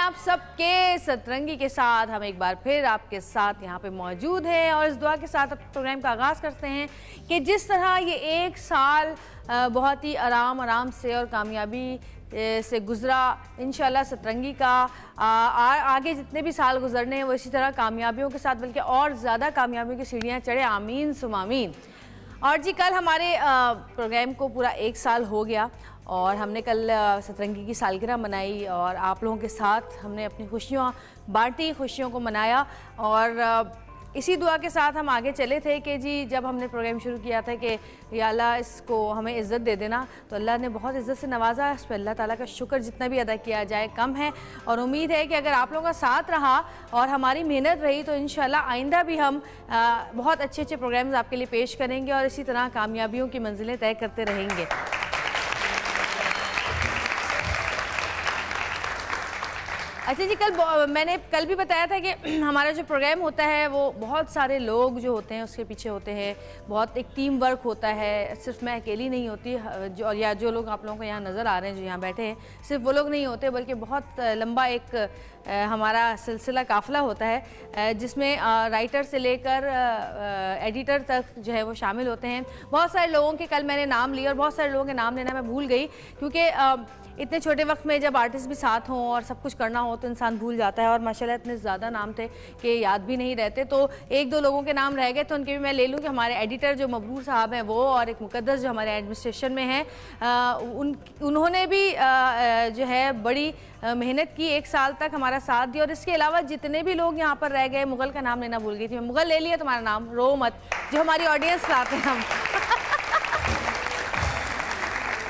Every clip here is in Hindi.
आप सबके सतरंगी के साथ हम एक बार फिर आपके साथ यहाँ पे मौजूद हैं और इस दुआ के साथ अब प्रोग्राम का आगाज़ करते हैं कि जिस तरह ये एक साल बहुत ही आराम से और कामयाबी से गुज़रा, इंशाल्लाह सतरंगी का आगे जितने भी साल गुजरने हैं वो इसी तरह कामयाबियों के साथ बल्कि और ज़्यादा कामयाबियों की सीढ़ियाँ चढ़े, आमीन सुम आमीन। और जी कल हमारे प्रोग्राम को पूरा एक साल हो गया और हमने कल सतरंगी की सालगिरह मनाई और आप लोगों के साथ हमने अपनी खुशियाँ बांटी, खुशियों को मनाया और इसी दुआ के साथ हम आगे चले थे कि जी जब हमने प्रोग्राम शुरू किया था कि या अल्लाह इसको हमें इज़्ज़त दे देना, तो अल्लाह ने बहुत इज़्ज़त से नवाजा। इस पर अल्लाह ताला का शुक्र जितना भी अदा किया जाए कम है और उम्मीद है कि अगर आप लोगों का साथ रहा और हमारी मेहनत रही तो इंशाल्लाह आइंदा भी हम बहुत अच्छे प्रोग्राम्स आपके लिए पेश करेंगे और इसी तरह कामयाबियों की मंजिलें तय करते रहेंगे। अच्छा जी, मैंने कल भी बताया था कि हमारा जो प्रोग्राम होता है वो बहुत सारे लोग जो होते हैं उसके पीछे होते हैं, बहुत एक टीम वर्क होता है, सिर्फ मैं अकेली नहीं होती जो लोग आप लोगों को यहाँ नज़र आ रहे हैं जो यहाँ बैठे हैं सिर्फ वो लोग नहीं होते बल्कि बहुत लंबा एक हमारा सिलसिला काफ़िला होता है जिसमें राइटर से लेकर एडिटर तक जो है वो शामिल होते हैं। बहुत सारे लोगों के कल मैंने नाम लिए और बहुत सारे लोगों के नाम लेना मैं भूल गई क्योंकि इतने छोटे वक्त में जब आर्टिस्ट भी साथ हों और सब कुछ करना हो तो इंसान भूल जाता है और माशाल्लाह इतने ज़्यादा नाम थे कि याद भी नहीं रहते, तो एक दो लोगों के नाम रह गए तो उनके भी मैं ले लूँ कि हमारे एडिटर जो मबरूर साहब हैं वो और एक मुकद्दस जो हमारे एडमिनिस्ट्रेशन में हैं उन्होंने भी जो है बड़ी मेहनत की, एक साल तक हमारा साथ दिया और इसके अलावा जितने भी लोग यहाँ पर रह गए, मुगल का नाम लेना भूल गई थी मैं, मुगल ले लिया तुम्हारा नाम, रो मत, जो हमारी ऑडियंस लाते हैं हम।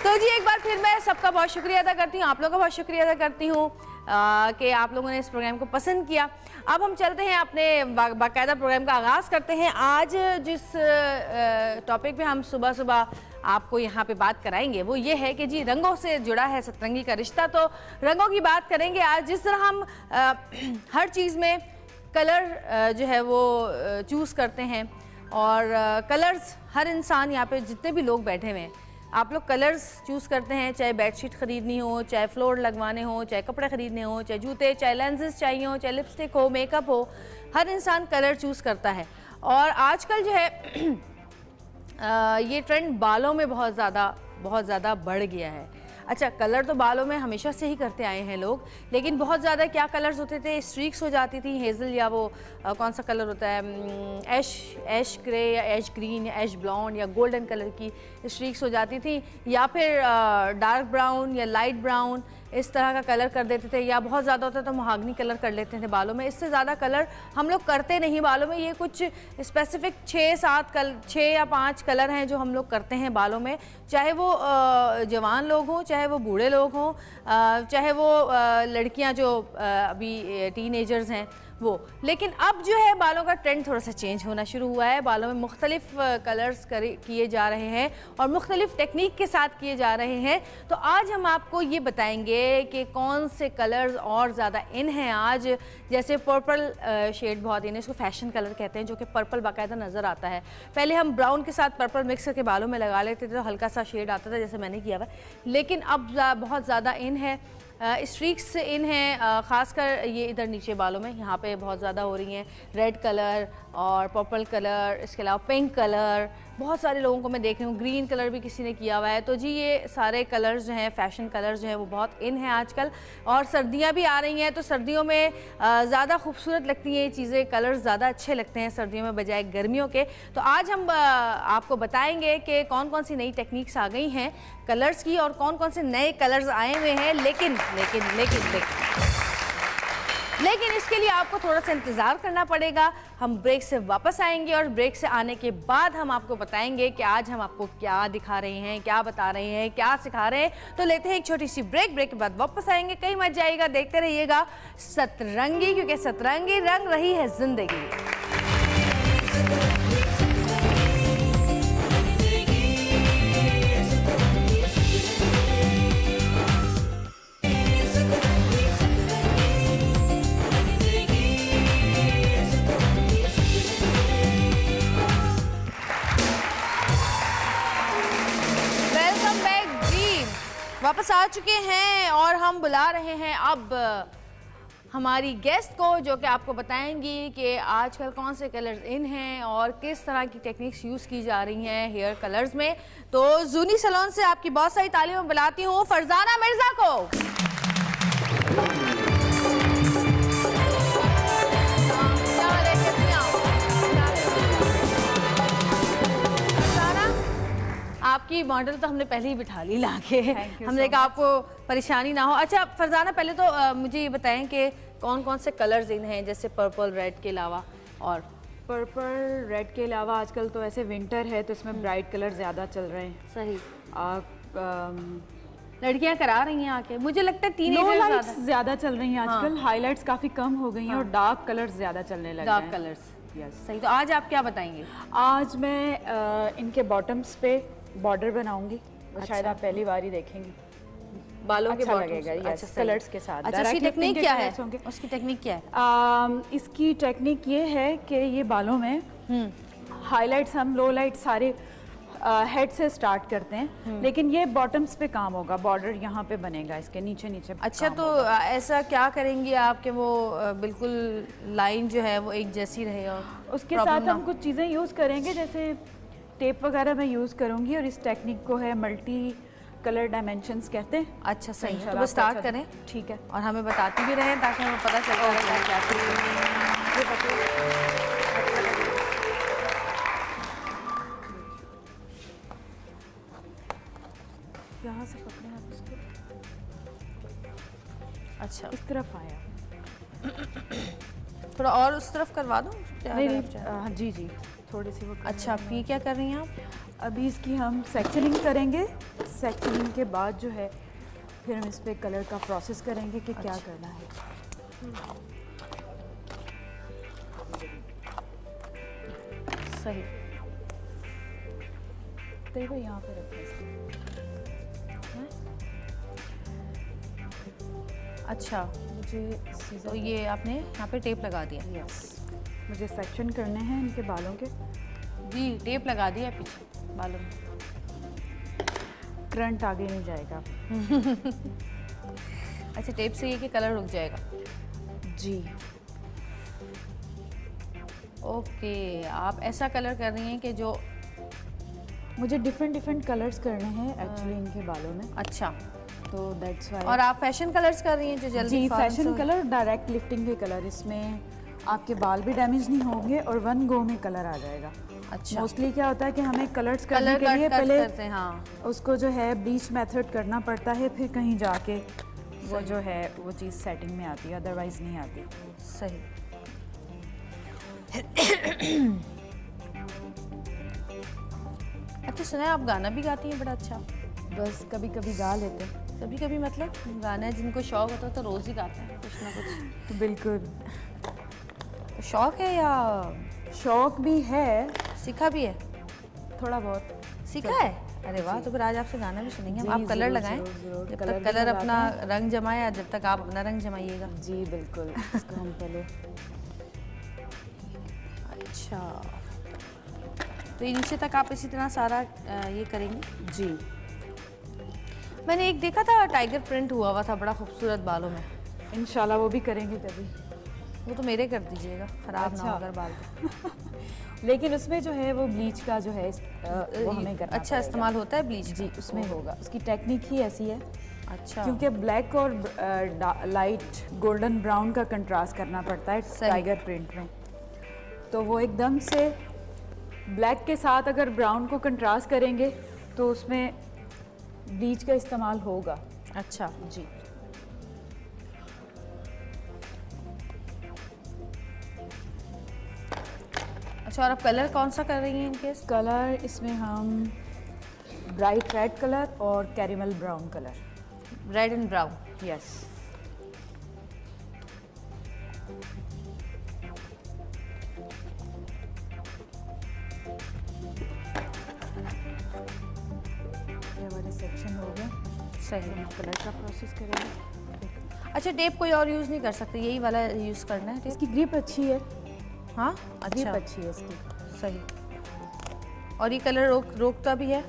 तो जी एक बार फिर मैं सबका बहुत शुक्रिया अदा करती हूँ, आप लोगों का बहुत शुक्रिया अदा करती हूँ कि आप लोगों ने इस प्रोग्राम को पसंद किया। अब हम चलते हैं अपने बाकायदा प्रोग्राम का आगाज़ करते हैं। आज जिस टॉपिक पे हम सुबह सुबह आपको यहाँ पे बात कराएंगे वो ये है कि जी रंगों से जुड़ा है सतरंगी का रिश्ता, तो रंगों की बात करेंगे आज। जिस तरह हम हर चीज़ में कलर जो है वो चूज़ करते हैं और कलर्स हर इंसान यहाँ पे जितने भी लोग बैठे हुए हैं आप लोग कलर्स चूज़ करते हैं, चाहे बेडशीट ख़रीदनी हो, चाहे फ्लोर लगवाने हो, चाहे कपड़े ख़रीदने हो, चाहे जूते, चाहे लेंसेज चाहिए हो, चाहे लिपस्टिक हो, मेकअप हो, हर इंसान कलर चूज़ करता है। और आजकल जो है ये ट्रेंड बालों में बहुत ज़्यादा बढ़ गया है। अच्छा, कलर तो बालों में हमेशा से ही करते आए हैं लोग, लेकिन बहुत ज़्यादा क्या कलर्स होते थे, स्ट्रीक्स हो जाती थी, हेज़ल या वो कौन सा कलर होता है ऐश ग्रे या ऐश ग्रीन या ऐश ब्लॉन्ड या गोल्डन कलर की स्ट्रीक्स हो जाती थी, या फिर डार्क ब्राउन या लाइट ब्राउन इस तरह का कलर कर देते थे, या बहुत ज़्यादा होता तो महागनी कलर कर लेते थे बालों में। इससे ज़्यादा कलर हम लोग करते नहीं बालों में। ये कुछ स्पेसिफिक 6 या 5 कलर हैं जो हम लोग करते हैं बालों में, चाहे वो जवान लोग हों, चाहे वो बूढ़े लोग हों, चाहे वो लड़कियां जो अभी टीनेजर्स हैं वो। लेकिन अब जो है बालों का ट्रेंड थोड़ा सा चेंज होना शुरू हुआ है, बालों में मुख्तलिफ कलर्स किए जा रहे हैं और मुख्तलिफ टेक्निक के साथ किए जा रहे हैं। तो आज हम आपको ये बताएंगे कि कौन से कलर्स और ज़्यादा इन हैं आज। जैसे पर्पल शेड बहुत इन है, इसको फैशन कलर कहते हैं, जो कि पर्पल बाकायदा नज़र आता है। पहले हम ब्राउन के साथ पर्पल मिक्स करके बालों में लगा लेते थे तो हल्का सा शेड आता था जैसे मैंने किया हुआ, लेकिन अब बहुत ज़्यादा इन है। स्ट्रीक्स इन हैं, ख़ासकर ये इधर नीचे बालों में यहाँ पे बहुत ज़्यादा हो रही हैं, रेड कलर और पर्पल कलर, इसके अलावा पिंक कलर, बहुत सारे लोगों को मैं देख रही हूँ, ग्रीन कलर भी किसी ने किया हुआ है। तो जी ये सारे कलर्स जो हैं, फैशन कलर्स जो हैं वो बहुत इन हैं आजकल। और सर्दियाँ भी आ रही हैं तो सर्दियों में ज़्यादा खूबसूरत लगती हैं ये चीज़ें, कलर्स ज़्यादा अच्छे लगते हैं सर्दियों में बजाय गर्मियों के। तो आज हम आपको बताएंगे कि कौन कौन सी नई टेक्निक्स आ गई हैं कलर्स की और कौन कौन से नए कलर्स आए हुए हैं। लेकिन इसके लिए आपको थोड़ा सा इंतज़ार करना पड़ेगा। हम ब्रेक से वापस आएंगे और ब्रेक से आने के बाद हम आपको बताएंगे कि आज हम आपको क्या दिखा रहे हैं, क्या बता रहे हैं, क्या सिखा रहे हैं। तो लेते हैं एक छोटी सी ब्रेक के बाद वापस आएंगे। कहीं मत जाइएगा, देखते रहिएगा सतरंगी, क्योंकि सतरंगी रंग रही है जिंदगी। वापस आ चुके हैं और हम बुला रहे हैं अब हमारी गेस्ट को, जो कि आपको बताएंगी कि आजकल कौन से कलर्स इन हैं और किस तरह की टेक्निक्स यूज़ की जा रही हैं हेयर कलर्स में। तो जूनी सैलून से आपकी बहुत सारी तालियों बुलाती हूँ फरजाना मिर्जा को। आपकी मॉडल तो हमने पहले ही बिठा ली लाके, हमने कहा आपको परेशानी ना हो। अच्छा फरजाना, पहले तो मुझे ये बताएं कि कौन कौन से कलर्स इन हैं, जैसे पर्पल रेड के अलावा? और पर्पल रेड के अलावा आजकल तो ऐसे विंटर है तो इसमें ब्राइट कलर ज़्यादा चल रहे हैं। सही। लड़कियां करा रही हैं आके, मुझे लगता है टीनेजर्स ज़्यादा चल रही हैं आजकल। हाईलाइट्स काफ़ी कम हो गई हैं और डार्क कलर्स ज़्यादा चलने लगे हैं। डार्क कलर्स, सही। तो आज आप क्या बताएंगे? आज मैं इनके बॉटम्स पे बॉर्डर बनाऊंगी। वो शायद आप पहली बार ही देखेंगी। बालों के लगेगा यस, कलर्स के साथ। अच्छा, इसकी टेक्निक क्या है? उसकी टेक्निक क्या है? इसकी टेक्निक ये है कि ये बालों में हाइलाइट्स हम लो लाइट सारे हेड से स्टार्ट करते हैं, लेकिन ये बॉटम्स पे काम होगा। बॉर्डर यहाँ पे बनेगा इसके नीचे नीचे। अच्छा, तो ऐसा क्या करेंगे आप कि वो बिल्कुल लाइन जो है वो एक जैसी रहे? और उसके साथ हम कुछ चीज़ें यूज़ करेंगे, जैसे टेप वगैरह मैं यूज़ करूँगी, और इस टेक्निक को है मल्टी कलर डायमेंशंस कहते हैं। अच्छा, सही है। तो वो स्टार्ट करें। ठीक है, और हमें बताती भी रहें ताकि हमें पता चलता रहे क्या यहाँ से पकड़े आप इसको। अच्छा, इस तरफ आया। थोड़ा और उस तरफ करवा दूँ? नहीं, जी जी, थोड़ी सी वो। अच्छा, आप ये क्या कर रही हैं आप? अभी इसकी हम सेक्शनिंग करेंगे। सेक्शनिंग के बाद जो है फिर हम इस पे कलर का प्रोसेस करेंगे कि क्या करना है। सही। तो वो यहाँ पे रखें इसको। अच्छा, मुझे तो ये आपने यहाँ पे टेप लगा दिया? यस, मुझे सेक्शन करने हैं इनके बालों के। जी, टेप लगा दिया पीछे बालों में। करंट आगे नहीं जाएगा। अच्छा, टेप से ये कि कलर रुक जाएगा? जी। ओके, आप ऐसा कलर कर रही हैं कि जो मुझे डिफरेंट कलर्स करने हैं एक्चुअली इनके बालों में। अच्छा, तो दैट्स वाई। और आप फैशन कलर्स कर रही हैं जो जल्दी? जी, फैशन कलर, डायरेक्ट लिफ्टिंग के कलर। इसमें आपके बाल भी डैमेज नहीं होंगे और वन गो में कलर आ जाएगा। अच्छा। मोस्टली क्या होता है कि हमें कलर्स करने के लिए पहले हाँ, उसको जो है ब्लीच मेथड करना पड़ता है, फिर कहीं जाके वो जो है वो चीज़ सेटिंग में आती है, अदरवाइज नहीं आती। सही। अच्छा, सुना है आप गाना भी गाती हैं बड़ा अच्छा? बस कभी कभी गा लेते हैं। कभी कभी मतलब गाना जिनको शौक होता है तो रोज़ ही गाते हैं कुछ ना कुछ। तो बिल्कुल शौक है या शौक भी है, सीखा भी है? थोड़ा बहुत सीखा है। अरे वाह, तो फिर आज आपसे गाना भी सुनेंगे हम। आप कलर लगाएं, जब तक कलर अपना रंग जमाए, जब तक आप अपना रंग जमाइएगा। जी बिल्कुल। इसको हम पहले अच्छा, तो ये नीचे तक आप इसी तरह सारा ये करेंगे? जी। मैंने एक देखा था टाइगर प्रिंट हुआ हुआ था बड़ा खूबसूरत बालों में। इंशाल्लाह वो भी करेंगे कभी। वो तो मेरे कर दीजिएगा, खराब अच्छा। ना हो अगर बाल तो। लेकिन उसमें जो है वो ब्लीच का जो है वो हमें करना अच्छा इस्तेमाल होता है ब्लीच? जी, उसमें होगा। उसकी टेक्निक ही ऐसी है। अच्छा, क्योंकि ब्लैक और लाइट गोल्डन ब्राउन का कंट्रास्ट करना पड़ता है टाइगर प्रिंट में। तो वो एकदम से ब्लैक के साथ अगर ब्राउन को कंट्रास्ट करेंगे तो उसमें ब्लीच का इस्तेमाल होगा। अच्छा जी। अच्छा, और आप कलर कौन सा कर रही हैं इनके? कलर इसमें हम ब्राइट रेड कलर और caramel brown colour. Red and brown? Yes. ये वाले सेक्शन हो गए। सही। हम कलर का प्रोसेस करेंगे। अच्छा, टेप कोई और यूज़ नहीं कर सकते, यही वाला यूज़ करना है टेप? इसकी ग्रिप अच्छी है। हाँ, ग्रिप अच्छा, अच्छी है इसकी। सही। और ये कलर रोकता भी है?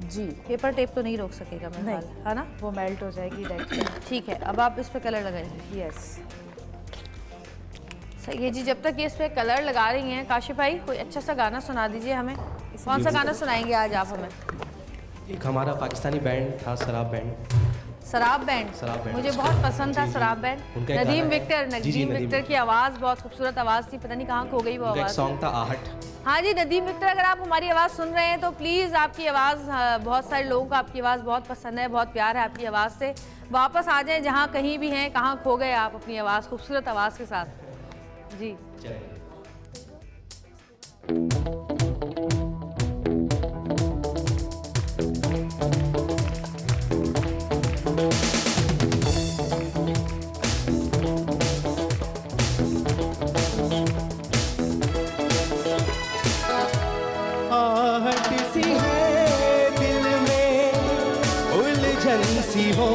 जी। पेपर टेप तो नहीं रोक सकेगा मेरा ख्याल, है ना? वो मेल्ट हो जाएगी डायरेक्टली। ठीक है, अब आप इस पे कलर लगाइए। यस। सही है जी। जब तक ये इस पे कलर लगा रही हैं काशिफ भाई, कोई अच्छा सा गाना सुना दीजिए हमें। कौन सा गाना सुनाएंगे आज आप हमें? एक हमारा पाकिस्तानी बैंड था शराब बैंड। शराब बैंड, मुझे बहुत पसंद था शराब बैंड। नदीम विक्टर की आवाज़ बहुत खूबसूरत आवाज़ थी, पता नहीं कहाँ खो गई वो आवाज़। सॉन्ग था आहट। हाँ जी नदीम विक्टर, अगर आप हमारी आवाज़ सुन रहे हैं तो प्लीज़, आपकी आवाज़ बहुत सारे लोगों को आपकी आवाज़ बहुत पसंद है, बहुत प्यार है आपकी आवाज़ से। वापस आ जाएं जहाँ कहीं भी हैं, कहाँ खो गए आप अपनी आवाज़, खूबसूरत आवाज़ के साथ जी। आहट सी है दिल में, उलझन सी हो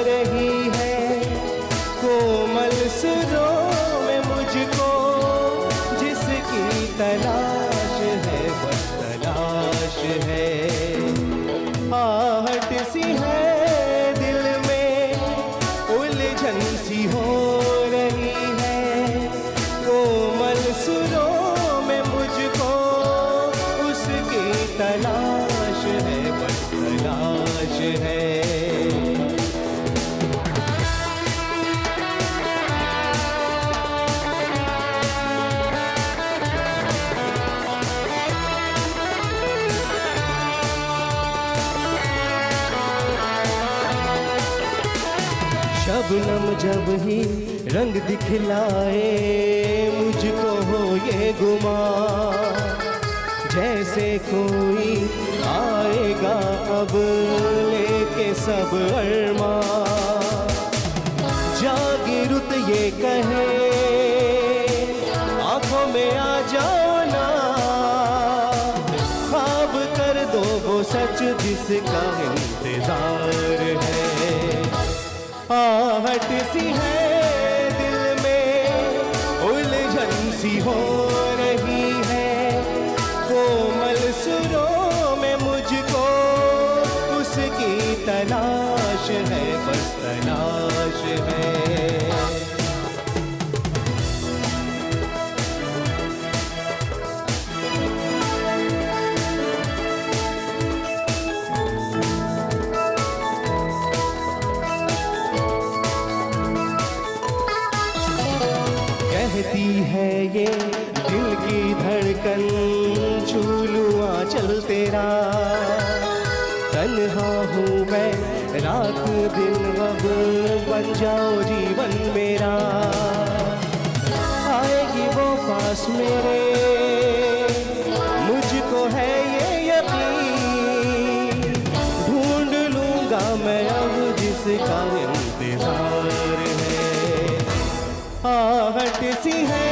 रही है, कोमल सुरों में मुझको जिसकी तलाश है, बस तलाश है। आहट सी है दिल में, उलझन सी हो रही है, कोमल सुरों में मुझको उसकी तलाश है, बस तलाश है। शबनम जब ही रंग दिखलाए, मुझको हो ये गुमा जैसे कोई आएगा अब लेके सब अरमा। जागी रुत ये कहे आंखों में आ जाओ ना, ख्वाब कर दो वो सच जिसका इंतजार है। आहट सी है दिल में, उलझन सी हो रही है, कोमल सुरों में मुझको उसकी तलाश है, बस तलाश है। कहती है ये दिल की धड़कन, छू लूं आंचल तेरा, तन्हा हूँ मैं रात दिन, अब बन जाओ जीवन मेरा। आएगी वो पास मेरे, मुझको है ये यकीन, ढूंढ लूंगा मैं अब जिसका इंतजार है। आहट सी है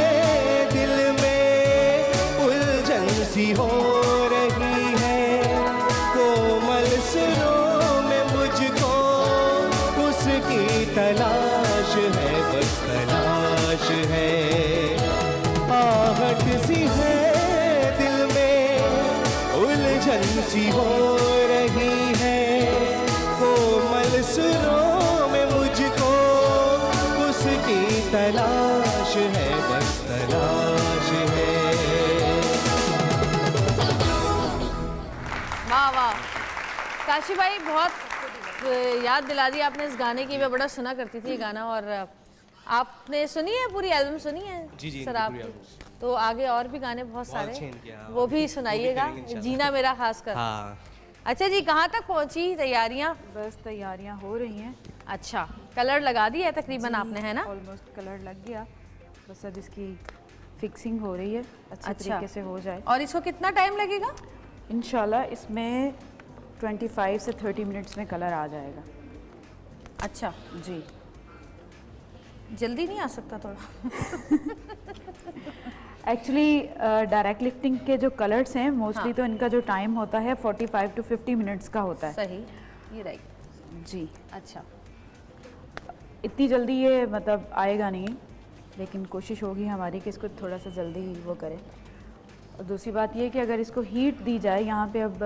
दिल में, उलझन सी हो रही है, कोमल सुरों में मुझको उसकी तलाश है, बस तलाश है। आहट सी है दिल में, उलझन सी हो रही है, कोमल सुरों में मुझको उसकी तलाश है, बस तलाश है। वाह वाह काशिफ भाई, बहुत याद दिला दी आपने इस गाने की। मैं बड़ा सुना करती थी ये गाना। और आपने सुनी है पूरी एल्बम, सुनी है? जी जी, सर आप तो आगे और भी गाने बहुत सारे, वो भी सुनाइएगा, जीना मेरा खासकर। हाँ। अच्छा जी, कहाँ तक पहुँची तैयारियाँ? बस तैयारियां हो रही हैं। अच्छा, कलर लगा दिया है तकरीबन आपने, है ना? ऑलमोस्ट कलर लग गया, बस अब इसकी फिक्सिंग हो रही है अच्छे तरीके से हो जाए। और इसको कितना टाइम लगेगा? इंशाल्लाह इसमें 25 से 30 मिनट्स में कलर आ जाएगा। अच्छा जी, जल्दी नहीं आ सकता थोड़ा? एक्चुअली डायरेक्ट लिफ्टिंग के जो कलर्स हैं मोस्टली तो इनका जो टाइम होता है 45 टू 50 मिनट्स का होता है। सही, ये राइट जी। अच्छा, इतनी जल्दी ये मतलब आएगा नहीं, लेकिन कोशिश होगी हमारी कि इसको थोड़ा सा जल्दी वो करें। और दूसरी बात ये कि अगर इसको हीट दी जाए यहाँ पे, अब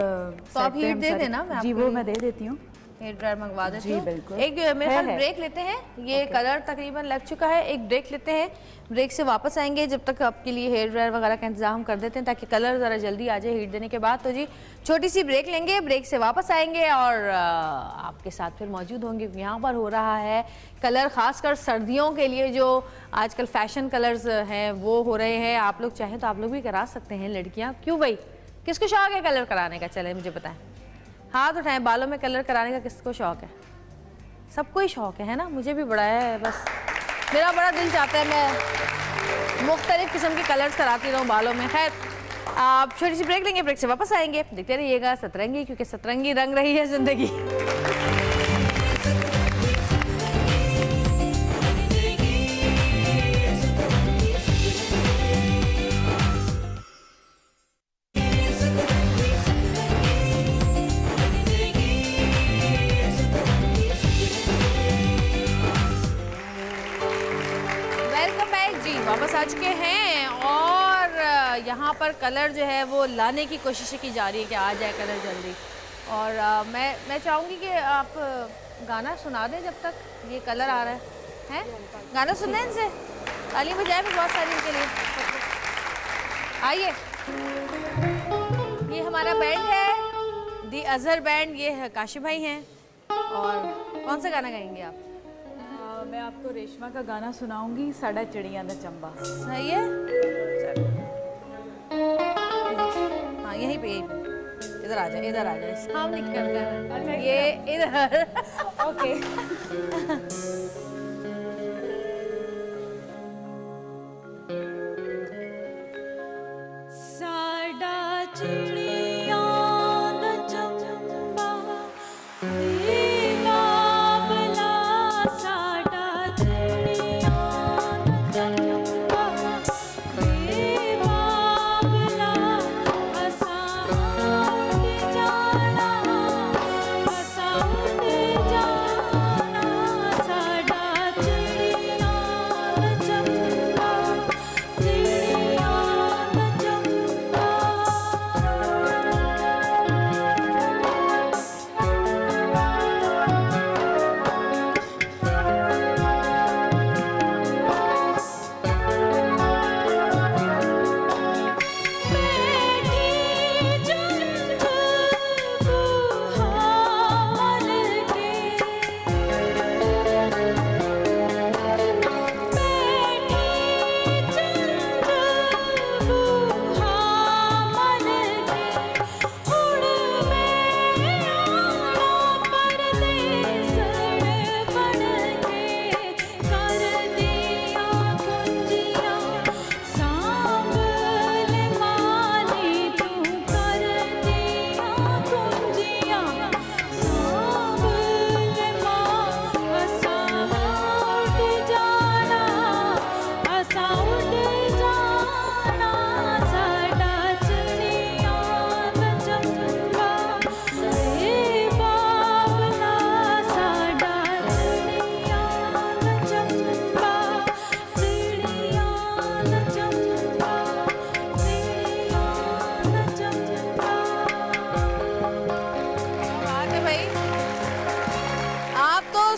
तो आप हीट दे देना, मैं जी वो मैं दे देती हूँ। हेयर ड्रायर मंगवा देती जी, हूँ। बिल्कुल। एक मेरे ख्याल है। ब्रेक लेते हैं, ये कलर तकरीबन लग चुका है, एक ब्रेक लेते हैं, ब्रेक से वापस आएंगे। जब तक आपके लिए हेयर ड्रायर वगैरह का इंतजाम कर देते हैं ताकि कलर ज़रा जल्दी आ जाए हीट देने के बाद। तो जी छोटी सी ब्रेक लेंगे, ब्रेक से वापस आएंगे और आपके साथ फिर मौजूद होंगे। यहाँ पर हो रहा है कलर, खासकर सर्दियों के लिए जो आजकल फैशन कलर्स हैं वो हो रहे हैं। आप लोग चाहें तो आप लोग भी करा सकते हैं लड़कियाँ, क्यों भाई? किसको शौक है कलर कराने का? चले मुझे बताएं, हाथ उठाएं। बालों में कलर कराने का किसको शौक है? सबको ही शौक है ना? मुझे भी बड़ा है, बस मेरा बड़ा दिल चाहता है मैं मुख्तलिफ किस्म के कलर्स कराती रहूँ बालों में। खैर आप छोटी सी ब्रेक लेंगे, ब्रेक से वापस आएंगे। देखते रहिएगा सतरंगी, क्योंकि सतरंगी रंग रही है जिंदगी। वापस आ चुके हैं और यहाँ पर कलर जो है वो लाने की कोशिश की जा रही है कि आ जाए कलर जल्दी। और मैं चाहूँगी कि आप गाना सुना दें जब तक ये कलर आ रहा है। गाना सुन लें इनसे, ताली बजाएं भी बहुत सारी इनके लिए। आइए, ये हमारा बैंड है दी अजहर बैंड, ये काशिफ भाई हैं। और कौन सा गाना गाएंगे आप? मैं आपको रेशमा का गाना सुनाऊंगी, साड़ा चिड़िया दा चंबा। सही है, हाँ यहीं पे इधर आ जाए, इधर आ जाए, सामने करना है ये इधर। ओके साड़ा चिड़िया दा चंबा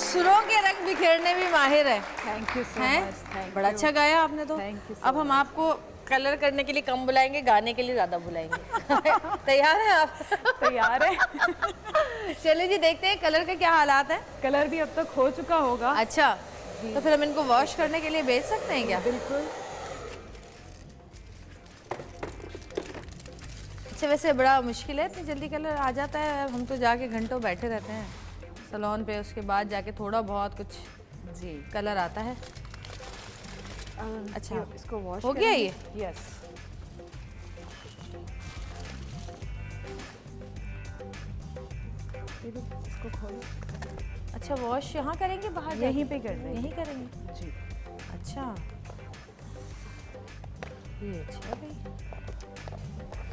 सुरों के रंग बिखेरने भी माहिर है। थैंक यू सो मच, बड़ा अच्छा गाया आपने तो। Thank you. अब हम आपको कलर करने के लिए कम बुलाएंगे, गाने के लिए ज्यादा बुलाएंगे। तैयार हैं आप? तैयार है। चलिए जी, देखते हैं कलर के क्या हालात हैं। कलर भी अब तक हो चुका होगा। अच्छा, तो फिर हम इनको वॉश करने के लिए भेज सकते हैं क्या? बिल्कुल। अच्छा, वैसे बड़ा मुश्किल है, इतनी जल्दी कलर आ जाता है? हम तो जाके घंटों बैठे रहते हैं सैलून पे, उसके बाद जाके थोड़ा बहुत कुछ जी कलर आता है। अच्छा, इसको वॉश हो गया ये? यस। इसको खोलो। अच्छा, वॉश यहाँ करेंगे, बाहर यहीं पे कर देंगे? यहीं करेंगे जी। अच्छा, ये अच्छा भाई।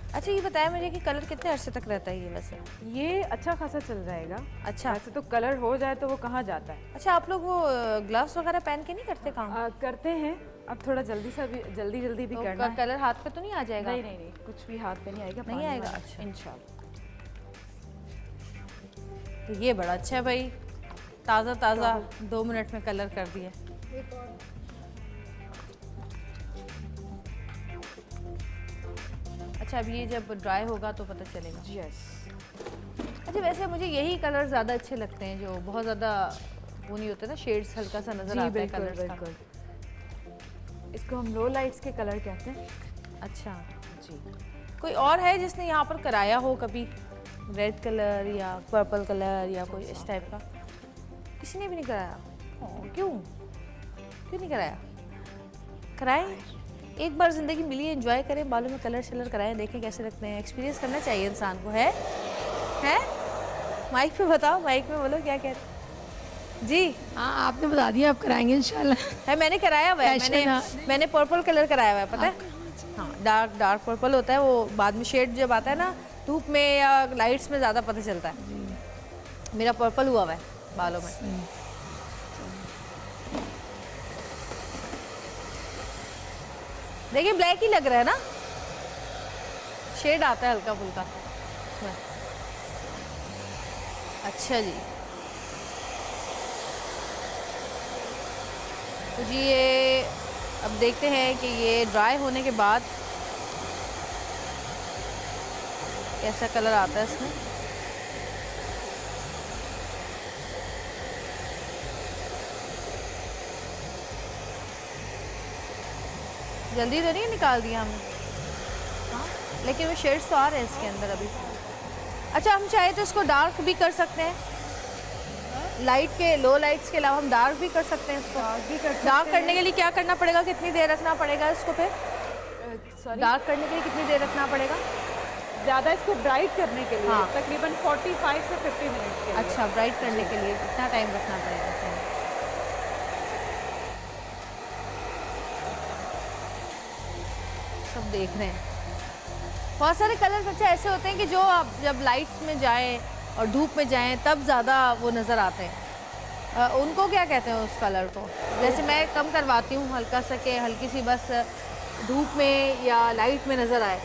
अच्छा, ये बताया मुझे कि कलर कितने अरसे तक रहता है ये? वैसे ये अच्छा खासा चल जाएगा। अच्छा, वैसे तो कलर हो जाए तो वो कहाँ जाता है। अच्छा, आप लोग वो ग्लव्स वगैरह पहन के नहीं करते काम? करते हैं, अब थोड़ा जल्दी भी तो करना है। कलर हाथ पे तो नहीं आ जाएगा? नहीं नहीं नहीं, कुछ भी हाथ पे नहीं आएगा। नहीं आएगा? अच्छा, इंशाल्लाह। तो ये बड़ा अच्छा है भाई, ताज़ा ताज़ा 2 मिनट में कलर कर दिया। अच्छा, अब ये जब ड्राई होगा तो पता चलेगा। यस। अच्छा, वैसे मुझे यही कलर ज़्यादा अच्छे लगते हैं, जो बहुत ज़्यादा वो नहीं होते ना, शेड्स हल्का सा नज़र आता है कलर्स का। बिल्कुल। इसको हम लो लाइट्स के कलर कहते हैं। अच्छा जी। कोई और है जिसने यहाँ पर कराया हो कभी, रेड कलर या पर्पल कलर या कोई इस टाइप का? किसी ने भी नहीं कराया? क्यों क्यों नहीं कराया? कराएं, एक बार ज़िंदगी मिली है, एंजॉय करें, बालों में कलर शलर कराएं, देखें कैसे लगते हैं। एक्सपीरियंस करना चाहिए इंसान को। है माइक पे बताओ, माइक में बोलो क्या कह रहे जी। हाँ, आपने बता दिया, आप कराएंगे इंशाल्लाह। है, मैंने कराया हुआ है, मैंने पर्पल कलर कराया हुआ है, पता है? हाँ, डार्क पर्पल होता है, वो बाद में शेड जब आता है ना धूप में या लाइट्स में ज़्यादा पता चलता है। मेरा पर्पल हुआ हुआ है बालों में। देखिए ब्लैक ही लग रहा है ना, शेड आता है हल्का फुल्का इसमें। अच्छा जी, तो जी ये अब देखते हैं कि ये ड्राई होने के बाद कैसा कलर आता है इसमें। जल्दी तो नहीं निकाल दिया हमने, हाँ, लेकिन वो शेड्स तो आ रहे हैं इसके अंदर अभी। अच्छा, हम चाहे तो इसको डार्क भी कर सकते हैं, लाइट के, लो लाइट्स के अलावा हम डार्क भी कर सकते हैं इसको। डार्क करने के लिए क्या करना पड़ेगा, कितनी देर रखना पड़ेगा इसको? फिर डार्क करने के लिए कितनी देर रखना पड़ेगा? ज़्यादा इसको ब्राइट करने के लिए हाँ। तकरीबन 45 से 50 मिनट्स के लिए। अच्छा, ब्राइट करने के लिए कितना टाइम रखना पड़ेगा? सही। सब देख रहे हैं, बहुत सारे कलर्स अच्छा ऐसे होते हैं कि जो आप जब लाइट्स में जाएं और धूप में जाएं तब ज़्यादा वो नज़र आते हैं। उनको क्या कहते हैं उस कलर को? जैसे मैं कम करवाती हूँ हल्का सा, कि हल्की सी बस धूप में या लाइट में नज़र आए,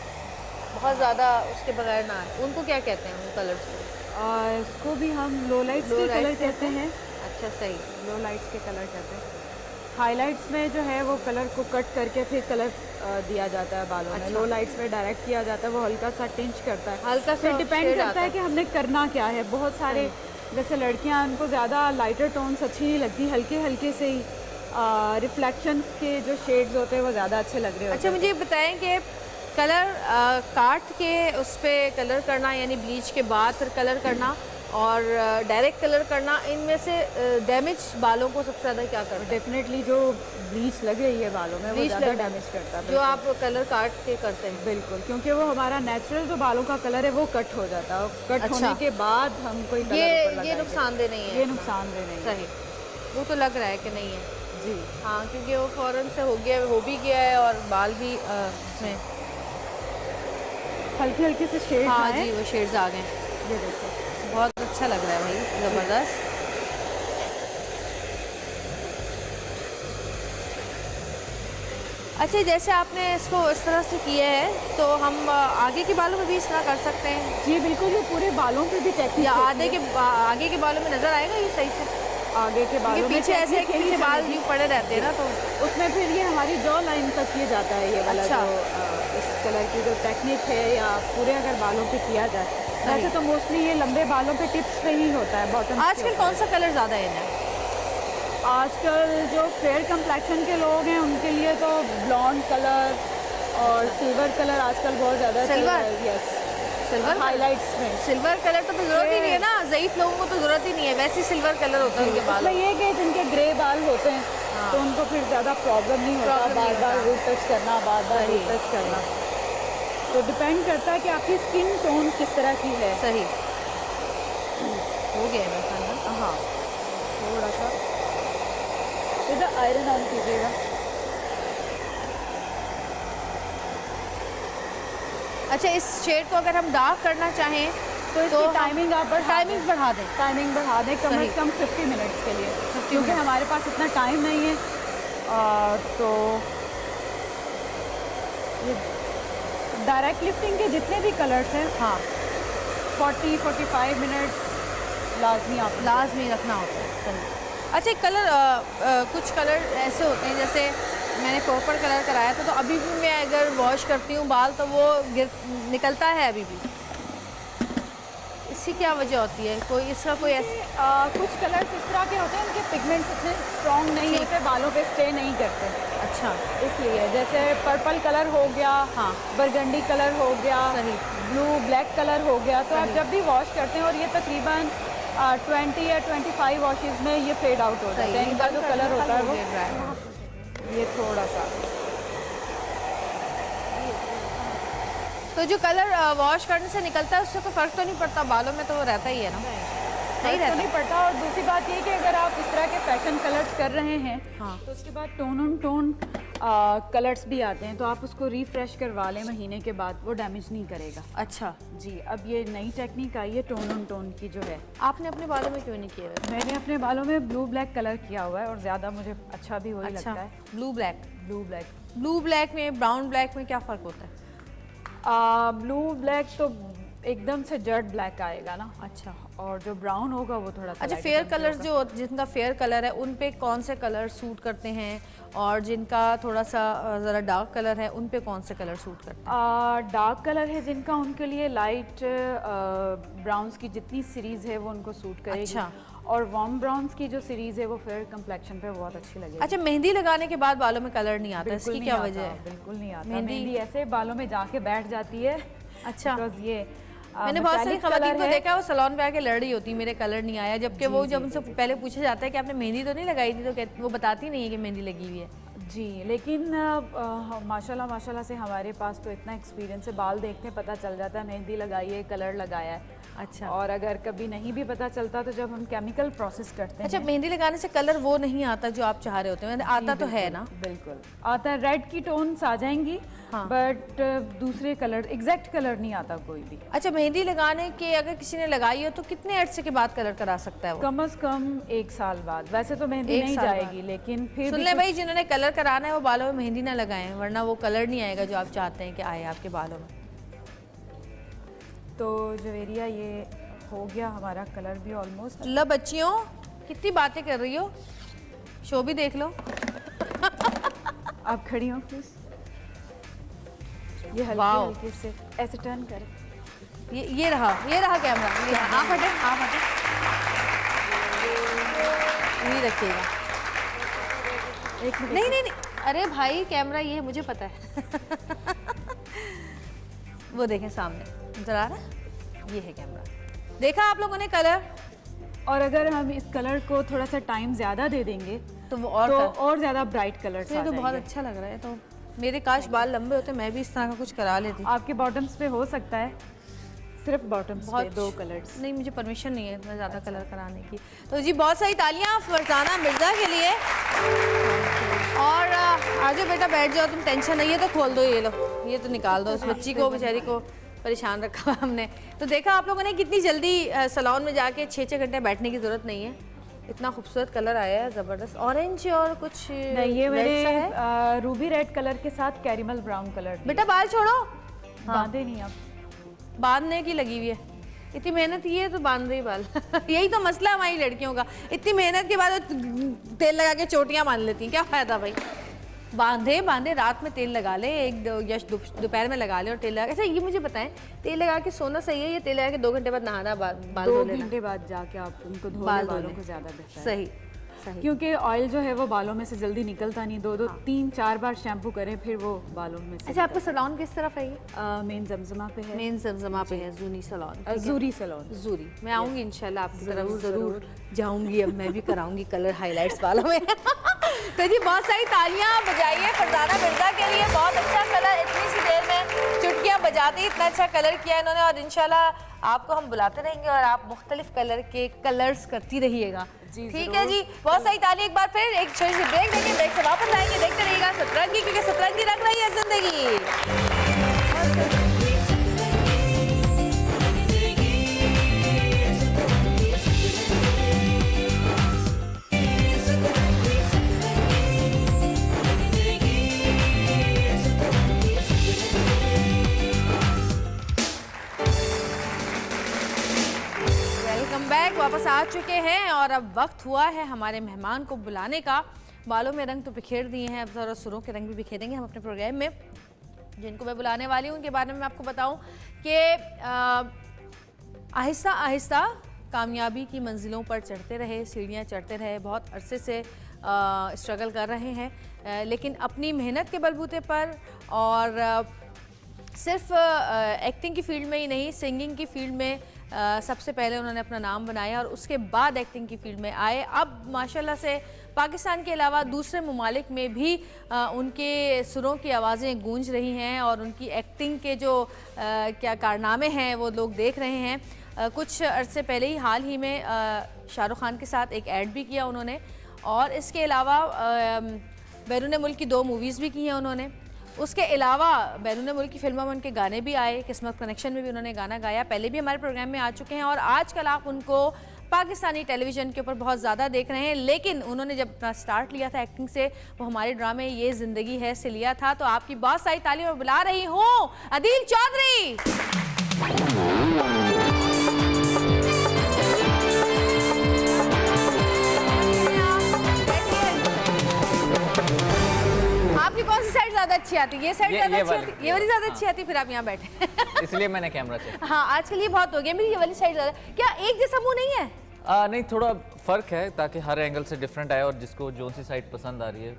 बहुत ज़्यादा उसके बगैर ना आए, उनको क्या कहते हैं उन कलर्स को? इसको भी हम लो लाइट्स के कलर कहते हैं। अच्छा, सही, लो लाइट्स के कलर कहते हैं। हाइलाइट्स में जो है वो कलर को कट करके फिर कलर दिया जाता है बालों में। लो लाइट्स में डायरेक्ट किया जाता है, वो हल्का सा टिंच करता है, हल्का सा डिपेंड करता है कि हमने करना क्या है। बहुत सारे जैसे लड़कियां, उनको ज़्यादा लाइटर टोन्स अच्छी नहीं लगती, हल्के हल्के से ही रिफ्लेक्शन के जो शेड्स होते हैं वो ज़्यादा अच्छे लग रहे होते हैं। अच्छा, मुझे बताएं कि कलर काट के उस पर कलर करना, यानी ब्लीच के बाद फिर कलर करना और डायरेक्ट कलर करना, इनमें से डैमेज बालों को सबसे ज़्यादा क्या करता है? डेफिनेटली जो ब्लीच लग रही है बालों में वो ज़्यादा डैमेज करता है, जो आप कलर काट के करते हैं। बिल्कुल, क्योंकि वो हमारा नेचुरल जो बालों का कलर है वो कट हो जाता है। कट अच्छा। होने के बाद हम कोई कलर ऊपर ये लगाएंगे। नुकसानदेह नहीं है? ये नुकसानदेह नहीं है। सही, वो तो लग रहा है कि नहीं है जी। हाँ, क्योंकि वो फ़ौरन से हो भी गया है और बाल भी उसमें हल्के हल्के से शेड्स हाँ आए। जी, वो शेड्स आ गए। ये देखो, बहुत अच्छा लग रहा है भाई, ज़बरदस्त। अच्छा, जैसे आपने इसको इस तरह से किया है तो हम आगे के बालों में भी इस तरह कर सकते हैं? जी बिल्कुल, ये पूरे बालों पे भी टेक्निक या आगे के बालों में नज़र आएगा ये सही से? आगे के बालों में पीछे ऐसे technique पीछे यही बाल चलेगी। यूँ पड़े रहते हैं ना, तो उसमें फिर ये हमारी जॉ लाइन तक किया जाता है। ये वाला अच्छा। जो इस कलर की जो टेक्निक है, या पूरे अगर बालों पे किया जाए, वैसे तो मोस्टली ये लंबे बालों पे टिप्स पे ही होता है, बॉटम। आजकल कौन सा कलर ज़्यादा इन है? आजकल जो फेयर कंप्लेक्शन के लोग हैं उनके लिए तो ब्लॉन्ड कलर और सिल्वर कलर आजकल बहुत ज़्यादा सिल्वर? यस, सिल्वर हाईलाइट्स में। सिल्वर कलर तो ज़रूरत ही नहीं है ना, ज़ईफ़ लोगों को तो ज़रूरत ही नहीं है, वैसे ही सिल्वर कलर होता है उनके बालों मतलब ये कि जिनके ग्रे बाल होते हैं तो उनको फिर ज़्यादा प्रॉब्लम नहीं होता, प्रॉब्लम नहीं बार बार होता। रूट टच करना, बार बार सही। रूट टच करना। तो डिपेंड करता है कि आपकी स्किन टोन किस तरह की है। सही हो गया है मेरा ख्याल में। हाँ, थोड़ा सा इधर आयरन ऑन कीजिएगा। अच्छा, इस शेड को अगर हम डार्क करना चाहें तो इसकी टाइमिंग आप टाइमिंग्स बढ़ा दें। टाइमिंग बढ़ा दें कम सही। से कम 50 मिनट्स के लिए, 50 क्योंकि मिनट। हमारे पास इतना टाइम नहीं है। तो ये डायरेक्ट लिफ्टिंग के जितने भी कलर्स हैं, हाँ, 40-45 मिनट्स लाजमी आप लाजमी रखना होता है। सही। अच्छा, कलर कुछ कलर ऐसे होते हैं, जैसे मैंने पर्पल कलर कराया था, तो अभी भी मैं अगर वॉश करती हूँ बाल तो वो निकलता है अभी भी। इसकी क्या वजह होती है? कोई इसका कोई ऐसा कुछ कलर्स इस तरह के होते हैं, उनके पिगमेंट्स इतने स्ट्रॉन्ग नहीं होते, बालों पे स्टे नहीं करते। अच्छा, इसलिए जैसे पर्पल कलर हो गया, हाँ, बरगंडी कलर हो गया, सही, ब्लू ब्लैक कलर हो गया, तो आप जब भी वॉश करते हैं, और ये तकरीबन 20 या 25 वॉशेस में ये फेड आउट हो जाता है। इनका जो कलर होता है वो ये थोड़ा सा, तो जो कलर वॉश करने से निकलता है उससे कोई फ़र्क तो नहीं पड़ता बालों में? तो वो रहता ही है ना? नहीं रहता, नहीं पड़ता। और दूसरी बात ये कि अगर आप इस तरह के फैशन कलर्स कर रहे हैं, हाँ, तो उसके बाद टोन ऑन टोन कलर्स भी आते हैं, तो आप उसको रिफ्रेश करवा लें महीने के बाद, वो डैमेज नहीं करेगा। अच्छा जी, अब ये नई टेक्निक आई है टोन ऑन टोन की जो है। आपने अपने बालों में क्यों नहीं किया हुआ? मैंने अपने बालों में ब्लू ब्लैक कलर किया हुआ है, और ज़्यादा मुझे अच्छा भी वही लगता है। Blue black. Blue black, blue black में ब्राउन ब्लैक में क्या फ़र्क होता है? ब्लू ब्लैक तो एकदम से जर्ड ब्लैक आएगा ना। अच्छा, और जो ब्राउन होगा वो थोड़ा सा अच्छा, light फेयर brown कलर्स होगा। जो जिनका फेयर कलर है उन पे कौन से कलर सूट करते हैं, और जिनका थोड़ा सा ज़रा डार्क कलर है उन पे कौन से कलर सूट करते हैं? डार्क कलर है जिनका, उनके लिए लाइट ब्राउन्स की जितनी सीरीज़ है वो उनको सूट करेगी। अच्छा। और वार्म ब्राउन्स की जो सीरीज़ है वो फेयर कंप्लेक्शन पे बहुत अच्छी लगेगी। अच्छा, मेहंदी लगाने के बाद बालों में कलर नहीं आता, बिल्कुल इसकी नहीं क्या आता, वजह है? बिल्कुल नहीं आता। मेहंदी- मेहंदी ऐसे बालों में जाके बैठ जाती है। अच्छा, बिकॉज़ ये मैंने बहुत सारी metallic खवातीन colour को है। देखा है वो सैलून पे आके लड़ रही होती, मेरे कलर नहीं आया, जबकि वो जब उनसे पहले पूछा जाता है कि आपने मेहंदी तो नहीं लगाई थी, तो वो बताती नहीं है कि मेहंदी लगी हुई है। जी, लेकिन माशाल्लाह माशाल्लाह से हमारे पास तो इतना एक्सपीरियंस है, बाल देखते हैं पता चल जाता है मेहंदी लगाई है, कलर लगाया है। अच्छा, और अगर कभी नहीं भी पता चलता तो जब हम केमिकल प्रोसेस करते हैं। अच्छा, मेहंदी लगाने से कलर वो नहीं आता जो आप चाह रहे होते हैं? आता तो है ना? बिल्कुल आता है, रेड की टोन्स आ जाएंगी, हाँ, बट दूसरे कलर, एग्जैक्ट कलर नहीं आता कोई भी। अच्छा, मेहंदी लगाने के अगर किसी ने लगाई हो तो कितने अर्से के बाद कलर करा सकता है वो? कम अज कम 1 साल बाद। वैसे तो मेहंदी 1 नहीं साल जाएगी, लेकिन फिर सुन भी ले भाई, जिन्होंने कलर कराना है वो बालों में मेहंदी ना लगाएं, वरना वो कलर नहीं आएगा जो आप चाहते हैं कि आए आपके बालों में। तो जवेरिया ये हो गया हमारा कलर भी ऑलमोस्ट। लो बच्चियों, कितनी बातें कर रही हो, शो भी देख लो। आप खड़ी हो प्लीज, ये हल्के वाओ। हल्के से ऐसे टर्न करें। ये रहा कैमरा, ये आप हटे, आप हटे, नहीं रखिएगा। एक मिनट, नहीं नहीं नहीं, अरे भाई कैमरा ये है, मुझे पता है। वो देखें सामने नजर आ रहा है, ये है कैमरा। देखा आप लोगों ने कलर? और अगर हम इस कलर को थोड़ा सा टाइम ज़्यादा दे देंगे तो वो और ज़्यादा ब्राइट कलर्स ये आ तो बहुत जाएंगे। अच्छा लग रहा है। तो मेरे काश बाल लंबे होते, मैं भी इस तरह का कुछ करा लेती। आपके बॉटम्स पे हो सकता है, सिर्फ बॉटम्स पे 2 कलर्स। नहीं, मुझे परमिशन नहीं है इतना ज़्यादा कलर कराने की। तो जी बहुत सारी तालियां फरजाना मिर्ज़ा के लिए। और आ जाओ बेटा, बैठ जाओ, तुम टेंशन नहीं है तो खोल दो, ये लो, ये तो निकाल दो। उस बच्ची को, बेचारी को परेशान रखा हुआ हमने। तो देखा आप लोगों ने कितनी जल्दी सैलून में जाके 6-6 घंटे बैठने की ज़रूरत नहीं है। इतना खूबसूरत कलर आया है, ज़बरदस्त ऑरेंज और कुछ नहीं, ये red सा है। मैंने रूबी रेड कलर के साथ कैरेमल ब्राउन कलर बेटा बाल छोड़ो, बांधे नहीं आप। बांधने की लगी हुई है, इतनी मेहनत की है तो बांध रही बाल। यही तो मसला है हमारी लड़कियों का, इतनी मेहनत के बाद तेल लगा के चोटियां बांध लेती हैं, क्या फायदा भाई? बांधे रात में तेल लगा ले, या दोपहर में लगा ले और तेल लगा। अच्छा ये मुझे बताएं, तेल लगा के सोना सही है या तेल लगा के 2 घंटे बाद नहाना, बाल धो 2 लेना? घंटे बाद जाके आप उनको धो बाल लें, धो बालों लें। को ज़्यादा बेहतर है। सही सही। क्योंकि ऑयल जो है वो बालों में से जल्दी निकलता नहीं, 2-2 3-4 बार शैम्पू करें फिर वो बालों में से। अच्छा, आपका सैलून किस तरफ है ये? मेन जमजमा पे है, मेन जमजमा पे है, जूनी सैलून। जूरी सैलून। जूरी, मैं आऊँगी इंशाल्लाह आपकी तरफ ज़रूर जाऊँगी। अब मैं भी कराऊंगी कलर हाइलाइट्स बालों में। तो जी बहुत सारी तालियां बजाइए फरजाना मिर्ज़ा के लिए, बहुत अच्छा कलर, इतनी सी देर में चुटकियां बजाते ही इतना अच्छा कलर किया इन्होंने। और इंशाल्लाह आपको हम बुलाते रहेंगे और आप मुख्तलिफ कलर के कलर्स करती रहिएगा। ठीक है जी, बहुत सारी तालियां। एक बार फिर एक छोटी सी ब्रेक देंगे, ब्रेक से वापस आएंगे, देखते रहिएगा सतरंगी, क्योंकि सतरंगी रंग रही है जिंदगी। Welcome back. वापस आ चुके हैं और अब वक्त हुआ है हमारे मेहमान को बुलाने का। बालों में रंग तो बिखेर दिए हैं, अब ज़रा सुरों के रंग भी बिखेरेंगे हम अपने प्रोग्राम में। जिनको मैं बुलाने वाली हूँ उनके बारे में मैं आपको बताऊँ कि आहिस्ता आहिस्ता कामयाबी की मंजिलों पर चढ़ते रहे, सीढ़ियाँ चढ़ते रहे, बहुत अरसे से स्ट्रगल कर रहे हैं, लेकिन अपनी मेहनत के बलबूते पर और सिर्फ एक्टिंग की फील्ड में ही नहीं, सिंगिंग की फील्ड में सबसे पहले उन्होंने अपना नाम बनाया और उसके बाद एक्टिंग की फील्ड में आए। अब माशाल्लाह से पाकिस्तान के अलावा दूसरे ममालिक में भी उनके सुरों की आवाज़ें गूंज रही हैं और उनकी एक्टिंग के जो क्या कारनामे हैं वो लोग देख रहे हैं। कुछ अरसे पहले ही हाल ही में शाहरुख खान के साथ एक ऐड भी किया उन्होंने और इसके अलावा बैरून मुल्क की 2 मूवीज़ भी की हैं उन्होंने। उसके अलावा बैरून मुल्क की फिल्मों में उनके गाने भी आए, किस्मत कनेक्शन में भी उन्होंने गाना गाया, पहले भी हमारे प्रोग्राम में आ चुके हैं और आजकल आप उनको पाकिस्तानी टेलीविज़न के ऊपर बहुत ज़्यादा देख रहे हैं। लेकिन उन्होंने जब अपना स्टार्ट लिया था एक्टिंग से, वो हमारे ड्रामे ये ज़िंदगी है से लिया था। तो आपकी बहुत सारी तालियों में बुला रही हूँ अदील चौधरी। आपकी कौन सी साइड ज्यादा अच्छी आती है? ये साइड ज्यादा अच्छी आती है? ये वाली ज्यादा अच्छी आती है? फिर आप यहाँ बैठे इसलिए मैंने कैमरा चेक। हाँ, आजकल ये बहुत हो गया, मेरी ये वाली साइड ज्यादा। क्या एक जैसा मुंह नहीं है? नहीं, थोड़ा फर्क है ताकि हर एंगल से डिफरेंट आए और जिसको जो सी साइड पसंद आ रही है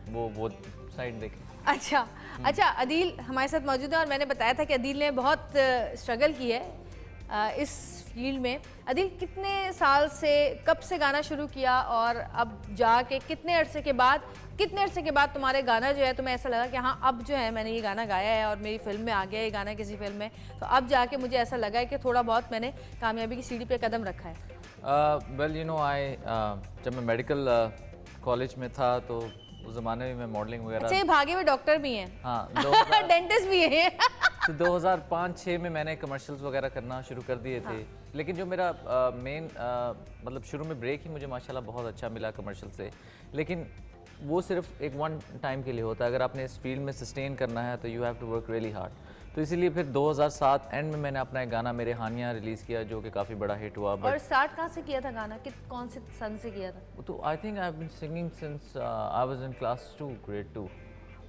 वो साइड देखे। अच्छा अच्छा, अदील हमारे साथ मौजूद है और मैंने बताया था कि अदील ने बहुत स्ट्रगल की है इस फील्ड में। अदील, कितने साल से, कब से गाना शुरू किया और अब जाके कितने अरसे के बाद तुम्हारे गाना जो है तुम्हें ऐसा लगा कि हाँ अब जो है मैंने ये गाना गाया है और मेरी फिल्म में आ गया ये गाना किसी फिल्म में, तो अब जाके मुझे ऐसा लगा है कि थोड़ा बहुत मैंने कामयाबी की सीढ़ी पे कदम रखा है? वेल यू नो जब मैं मेडिकल कॉलेज में था तो उस ज़माने में मैं मॉडलिंग वगैरह। अच्छा, ये भागे हुए डॉक्टर भी हैं? हाँ, डेंटिस्ट भी है। तो 2005-06 में मैंने कमर्शियल्स वगैरह करना शुरू कर दिए थे। लेकिन जो मेरा मेन मतलब शुरू में ब्रेक ही मुझे माशाल्लाह बहुत अच्छा मिला कमर्शियल से, लेकिन वो सिर्फ एक 1 टाइम के लिए होता है। अगर आपने इस फील्ड में सस्टेन करना है तो you have to work really hard. तो इसीलिए फिर 2007 एंड में मैंने अपना एक गाना मेरे हानिया रिलीज़ किया जो कि काफ़ी बड़ा हिट हुआ। और स्टार्ट कहाँ से किया था गाना? कौन से सन से किया था? तो I think I have been singing since I was in class 2, grade 2।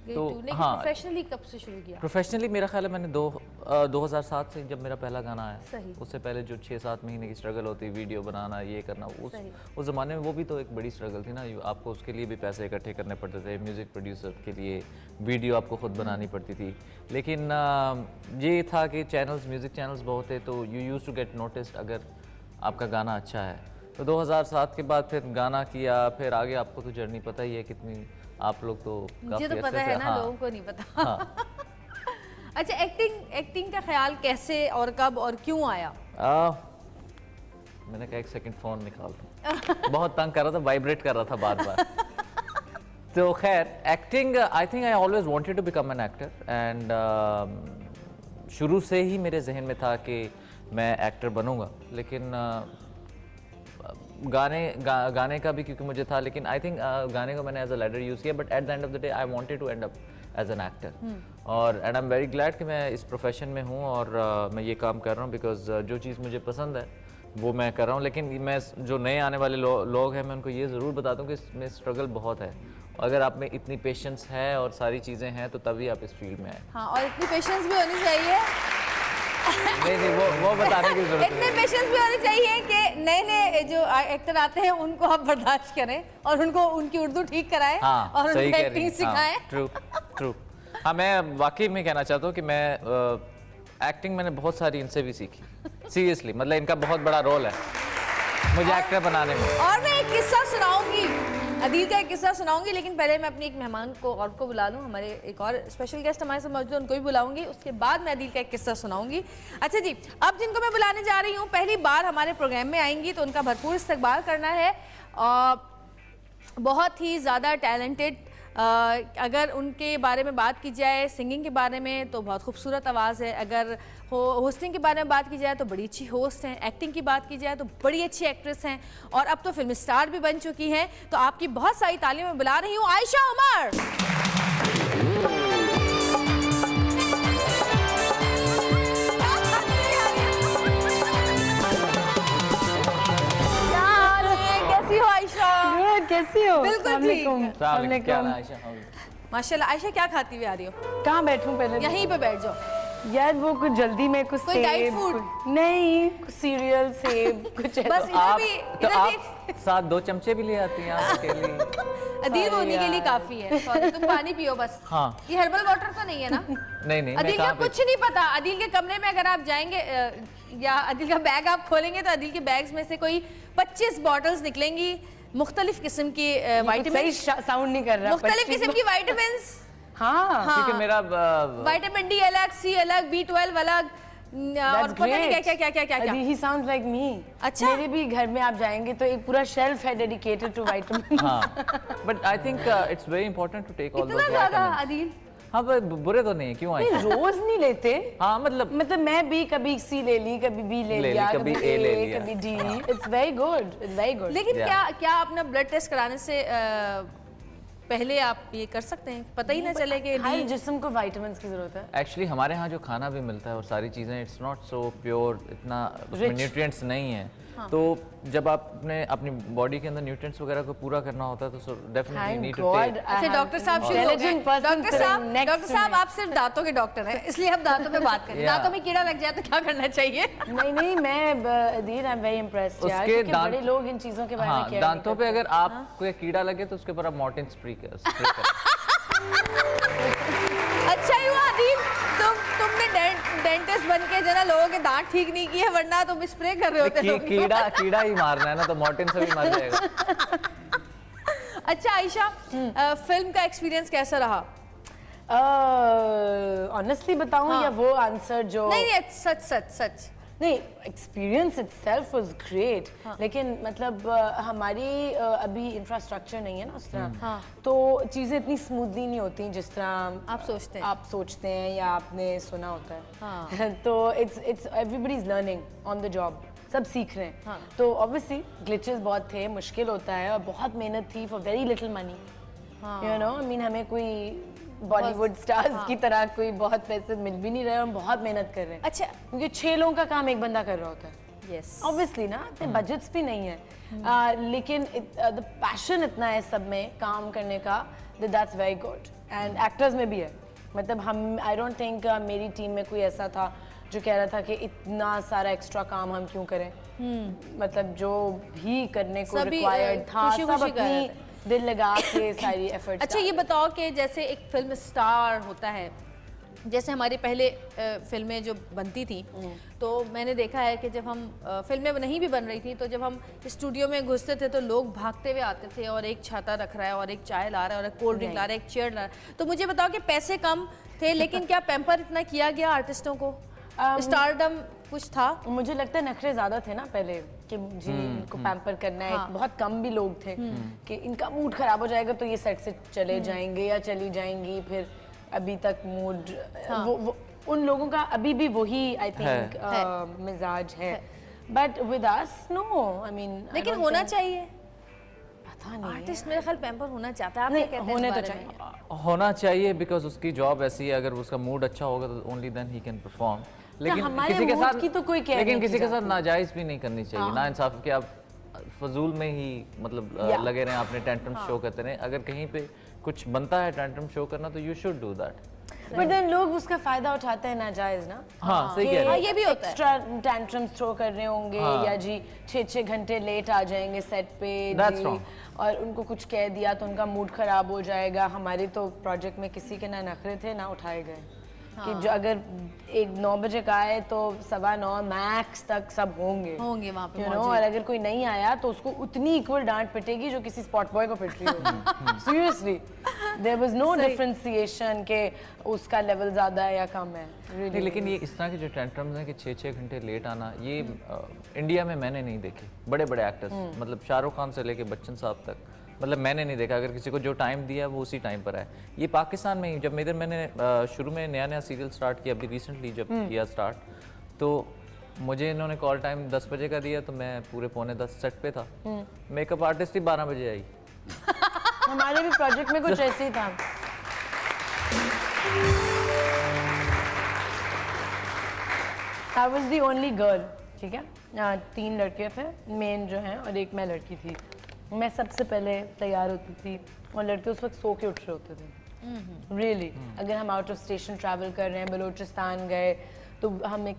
तो हाँ, प्रोफेशनली कब से शुरू किया? प्रोफेशनली मेरा ख्याल है मैंने 2007 से जब मेरा पहला गाना आया। सही। उससे पहले जो 6-7 महीने की स्ट्रगल होती, वीडियो बनाना, ये करना, उस ज़माने में वो भी तो एक बड़ी स्ट्रगल थी ना। आपको उसके लिए भी पैसे इकट्ठे करने पड़ते थे, म्यूज़िक प्रोड्यूसर के लिए वीडियो आपको खुद बनानी पड़ती थी। लेकिन ये था कि चैनल्स, म्यूज़िक चैनल्स बहुत थे तो you use to get noticed अगर आपका गाना अच्छा है। तो 2007 के बाद फिर गाना किया, फिर आगे आपको तो जर्नी पता ही है कितनी, आप लोग तो मुझे तो पता है ना, हाँ। लोगों को नहीं पता। हाँ। अच्छा, एक्टिंग का ख्याल कैसे और कब और क्यों आया? मैंने कहा 1 सेकंड फ़ोन निकाल दूँ। बहुत तंग कर रहा था, वाइब्रेट कर रहा था बार-बार। तो खैर, acting I think I always wanted to become an actor and शुरू से ही मेरे जहन में था कि मैं एक्टर बनूंगा। लेकिन गाने का भी क्योंकि मुझे था, लेकिन आई थिंक गाने को मैंने एज अ लैडर यूज़ किया, but at the end of the day I wanted to end up as an actor. और and I am very glad कि मैं इस प्रोफेशन में हूँ और मैं ये काम कर रहा हूँ बिकॉज जो चीज़ मुझे पसंद है वो मैं कर रहा हूँ। लेकिन मैं जो नए आने वाले लोग हैं मैं उनको ये ज़रूर बताता हूँ कि इसमें स्ट्रगल बहुत है। अगर आप में इतनी पेशेंस है और सारी चीज़ें हैं तो तभी आप इस फील्ड में आए। हाँ, और इतनी पेशेंस भी होनी चाहिए। नहीं, वो बताने की जरूरत इतने पेशेंस भी होने चाहिए कि नए जो एक्टर आते हैं उनको आप बर्दाश्त करें और उनको उनकी उर्दू ठीक कराएं। हाँ, और उनको एक्टिंग सिखाएं। ट्रू। हाँ, मैं वाकई में कहना चाहता हूँ कि मैं एक्टिंग मैंने बहुत सारी इनसे भी सीखी। सीरियसली, मतलब इनका बहुत बड़ा रोल है मुझे एक्टर बनाने में। और मैं एक किस्सा सुनाऊंगी, अदील का एक किस्सा सुनाऊंगी, लेकिन पहले मैं अपनी एक मेहमान को और को बुला लूँ। हमारे एक और स्पेशल गेस्ट हमारे साथ मौजूद है, उनको भी बुलाऊंगी, उसके बाद मैं अदील का एक किस्सा सुनाऊंगी। अच्छा जी, अब जिनको मैं बुलाने जा रही हूँ पहली बार हमारे प्रोग्राम में आएंगी तो उनका भरपूर इस्तकबाल करना है। बहुत ही ज़्यादा टैलेंटेड, अगर उनके बारे में बात की जाए सिंगिंग के बारे में तो बहुत खूबसूरत आवाज़ है, अगर होस्टिंग के बारे में बात की जाए तो बड़ी अच्छी होस्ट हैं, एक्टिंग की बात की जाए तो बड़ी अच्छी एक्ट्रेस हैं और अब तो फिल्म स्टार भी बन चुकी हैं। तो आपकी बहुत सारी तालियों में बुला रही हूँ आयशा उमर। कैसी हो? बिल्कुल ठीक। क्या हाल है आयशा? माशाल्लाह। आयशा क्या खाती हुई आ रही हो? कहाँ बैठूं पहले? यहीं पे बैठ जाओ। यार वो कुछ जल्दी में कुछ कोई डाइट सेब फूड? नहीं, कुछ सीरियल सेब कुछ ऐसा। बस इधर आप भी तो इधर आप भी साथ 2 चमचे भी ले आती हैं आप अकेली। अदील होने के लिए काफी है। सॉरी, तुम पानी पियो बस। हाँ। ये हर्बल वाटर तो नहीं है ना? नहीं मैं अदील का कहाँ पे कुछ नहीं पता। अदील के कमरे में अगर आप जाएंगे या अदील का बैग आप खोलेंगे तो अदील के बैग्स में से कोई 25 बॉटल्स निकलेंगी मुख्तलिफ किस्म की सही साउंड नहीं कर रहा। मुख्तलिफ किस्म की विटामिन्स। हाँ क्योंकि मेरा विटामिन डी अलग, सी अलग, B12 अलग, और पता नहीं क्या। He sounds like me. अच्छा। मेरे भी घर में आप जाएंगे तो एक पूरा शेल्फ है डेडिकेटेड टू विटामिन। हाँ, but I think it's very important to take all इतना ज्यादा अदील? हाँ बुरे तो नहीं है, क्यों आए? रोज नहीं लेते। हाँ मतलब मैं भी कभी सी ले ली, कभी बी ले लिया, कभी A ले लिया। कभी D. It's very good, it's very good. लेकिन क्या अपना ब्लड टेस्ट कराने से पहले आप ये कर सकते हैं, पता ही ना चले कि हर जिस्म को विटामिन्स की जरूरत है। एक्चुअली हमारे यहाँ जो खाना भी मिलता है और सारी चीज़ें इट्स नॉट सो प्योर, इतना उसमें न्यूट्रिएंट्स नहीं है। तो जब आप अपनी बॉडी के अंदर न्यूट्रिएंट्स वगैरह को पूरा करना होता है तो डेफिनेटली नीड टू टेक। अच्छा डॉक्टर साहब शुरू हो गए। डॉक्टर साहब आप सिर्फ दांतों के डॉक्टर हैं, इसलिए हम दांतों पे बात करें। दांतों में कीड़ा लग जाए तो क्या करना चाहिए? नहीं मैं अदील, आई एम वेरी इम्प्रेस्ड यार, क्योंकि बड़े लोग इन चीजों के बारे में केयर दांतों पे अगर आपको कीड़ा लगे तो उसके ऊपर आप मॉर्टिन स्प्रे करें। अच्छा ही हुआ अदील तुमने डेंटिस्ट बन के जना लोगों के दांत ठीक नहीं किए, वरना तुम स्प्रे कर रहे होते। कीड़ा ही मारना है ना, तो मॉर्टिन से भी मर जाएगा। अच्छा आयशा, फिल्म का एक्सपीरियंस कैसा रहा? ऑनेस्टली बताऊं या वो आंसर जो नहीं सच नहीं, एक्सपीरियंस इटसेल्फ वाज ग्रेट। लेकिन मतलब हमारी अभी इंफ्रास्ट्रक्चर नहीं है ना उस तरह, तो चीज़ें इतनी स्मूथली नहीं होती जिस तरह आप सोचते हैं या आपने सुना होता है। तो it's everybody is learning on the job, सब सीख रहे हैं। तो ऑब्वियसली ग्लिचेस बहुत थे, मुश्किल होता है और बहुत मेहनत थी for very little money. You know I mean हमें कोई बॉलीवुड स्टार्स की तरह कोई बहुत पैसे मिल भी नहीं रहे, हम बहुत मेहनत कर रहे हैं। अच्छा, क्योंकि 6 लोगों का काम एक बंदा कर रहा होता है। यस ऑब्वियसली ना, इतने बजट्स भी नहीं है, लेकिन द पैशन इतना है सब में काम करने का, that's very good. And actors में भी है, मतलब हम आई डोंट थिंक मेरी टीम में कोई ऐसा था जो कह रहा था कि इतना सारा एक्स्ट्रा काम हम क्यों करें। मतलब जो भी करने को रिक्वायर्ड था सब अपनी दिल लगा के सारी एफर्ट। अच्छा ये बताओ कि जैसे एक फिल्म स्टार होता है, जैसे हमारी पहले फिल्में जो बनती थी, तो मैंने देखा है कि जब हम फिल्में नहीं भी बन रही थी तो जब हम स्टूडियो में घुसते थे तो लोग भागते हुए आते थे और एक छाता रख रहा है और एक चाय ला रहा है और एक कोल्ड ड्रिंक ला रहा है, एक चेयर ला रहा है। तो मुझे बताओ कि पैसे कम थे लेकिन क्या पैम्पर इतना किया गया आर्टिस्टों को? स्टारडम कुछ था? मुझे लगता है नखरे ज्यादा थे ना पहले कि जी इनको पैम्पर करना है। बहुत कम भी लोग थे कि इनका मूड खराब हो जाएगा तो ये सेट से चले जाएंगे या चली जाएंगी। फिर अभी तक मूड वो उन लोगों का अभी भी वही आई थिंक मिजाज है, but with us know I mean. लेकिन होना चाहिए, पता नहीं, आर्टिस्ट मेरे ख्याल पैम्पर होना चाहता है। आप नहीं, क्या कहते हैं होने इस तो बारे में? चाहिए, होना चाहिए बिकॉज उसकी जॉब ऐसी है, अगर उसका मूड अच्छा होगा तो ओनली देन ही कैन परफॉर्म। लेकिन हमारे किसी के मूड साथ की तो कोई केयर लेकिन नहीं किसी की के साथ जाती। नाजायज भी नहीं करनी चाहिए ना इंसाफ कि आप फजूल में ही मतलब लगे रहें, अपने टेंट्रम शो करते रहें। अगर कहीं पे कुछ बनता है टेंट्रम शो करना तो you should do that. But then लोग उसका फायदा उठाते हैं नाजायज ना। हाँ सही कह रहे हैं। ये भी होता है, एक्स्ट्रा टेंट्रम्स थ्रो कर रहे होंगे या जी 6-6 घंटे लेट आ जाएंगे सेट पे जी, और उनको कुछ कह दिया तो उनका मूड खराब हो जाएगा। हमारे तो प्रोजेक्ट में किसी के ना नखरे थे ना उठाए गए कि जो अगर 9 बजे का आए तो 9:15 मैक्स तक सब होंगे वहाँ पे you know, और अगर कोई नहीं आया तो उसको उतनी इक्वल डांट पिटेगी जो किसी स्पॉट बॉय को पिट रही होगी। Seriously there was no differentiation के उसका लेवल ज्यादा है या कम है। नहीं, लेकिन ये इस तरह के जो टेंट्रम्स हैं कि 6-6 घंटे लेट आना, ये इंडिया में मैंने नहीं देखे। बड़े बड़े एक्टर्स मतलब शाहरुख खान से लेके बच्चन साहब तक, मतलब मैंने नहीं देखा। अगर किसी को जो टाइम दिया वो उसी टाइम पर है। ये पाकिस्तान में ही जब मैंने शुरू में नया सीरियल स्टार्ट किया, अभी रिसेंटली जब किया स्टार्ट, तो मुझे इन्होंने कॉल टाइम 10 बजे का दिया तो मैं पूरे 9:45 सेट पे था। मेकअप आर्टिस्ट ही 12 बजे आई। हमारे भी प्रोजेक्ट में कुछ ऐसे ही था। I was the only girl, ठीक है, 3 लड़के थे मेन जो हैं और एक मैं लड़की थी। मैं सबसे पहले तैयार होती थी और लड़के उस वक्त सो के उठ रहे होते थे। रियली अगर हम आउट ऑफ स्टेशन ट्रैवल कर रहे हैं, बलूचिस्तान गए तो हम एक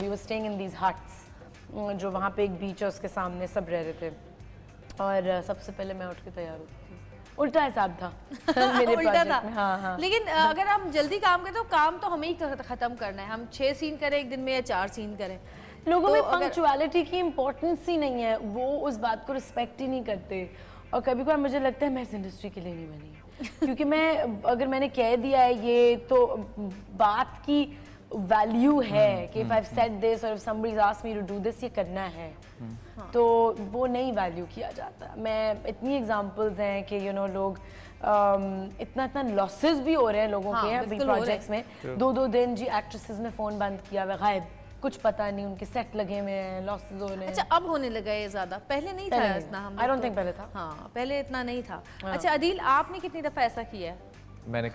we were staying in these huts, जो वहाँ पे एक बीच है उसके सामने सब रह रहे थे, और सबसे पहले मैं उठ के तैयार होती थी। उल्टा हिसाब था मेरे उल्टा था। हाँ हाँ। लेकिन अगर हम जल्दी काम करें तो काम तो हमें ही खत्म करना है। हम 6 सीन करें एक दिन में या 4 सीन करें, लोगों तो में अगर- पंक्चुअलिटी की इम्पोर्टेंस ही नहीं है, वो उस बात को रिस्पेक्ट ही नहीं करते। और कभी कभार मुझे लगता है मैं इस इंडस्ट्री के लिए नहीं बनी क्योंकि मैं अगर मैंने कह दिया है ये तो बात की वैल्यू है कि इफ आई सेड दिस और if somebody is asked me to do this, ये करना है, तो वो नहीं वैल्यू किया जाता। मैं इतनी एग्जांपल्स हैं कि यू नो लोग इतना इतना लॉसेस भी हो रहे हैं लोगों के अभी बिल्कुल हो रहे प्रोजेक्ट्स में। 2-2 दिन जी एक्ट्रेसेस ने फोन बंद किया हुआ, गायब, कुछ पता नहीं, उनके सेट लगे हुए हैं, लॉसेस हो रहे हैं। अच्छा अब होने लगा ये ज्यादा, पहले नहीं था इतना। हम आई डोंट थिंक पहले था। हाँ पहले इतना नहीं था। अच्छा अदील, आपने कितनी दफा ऐसा किया है? मैंने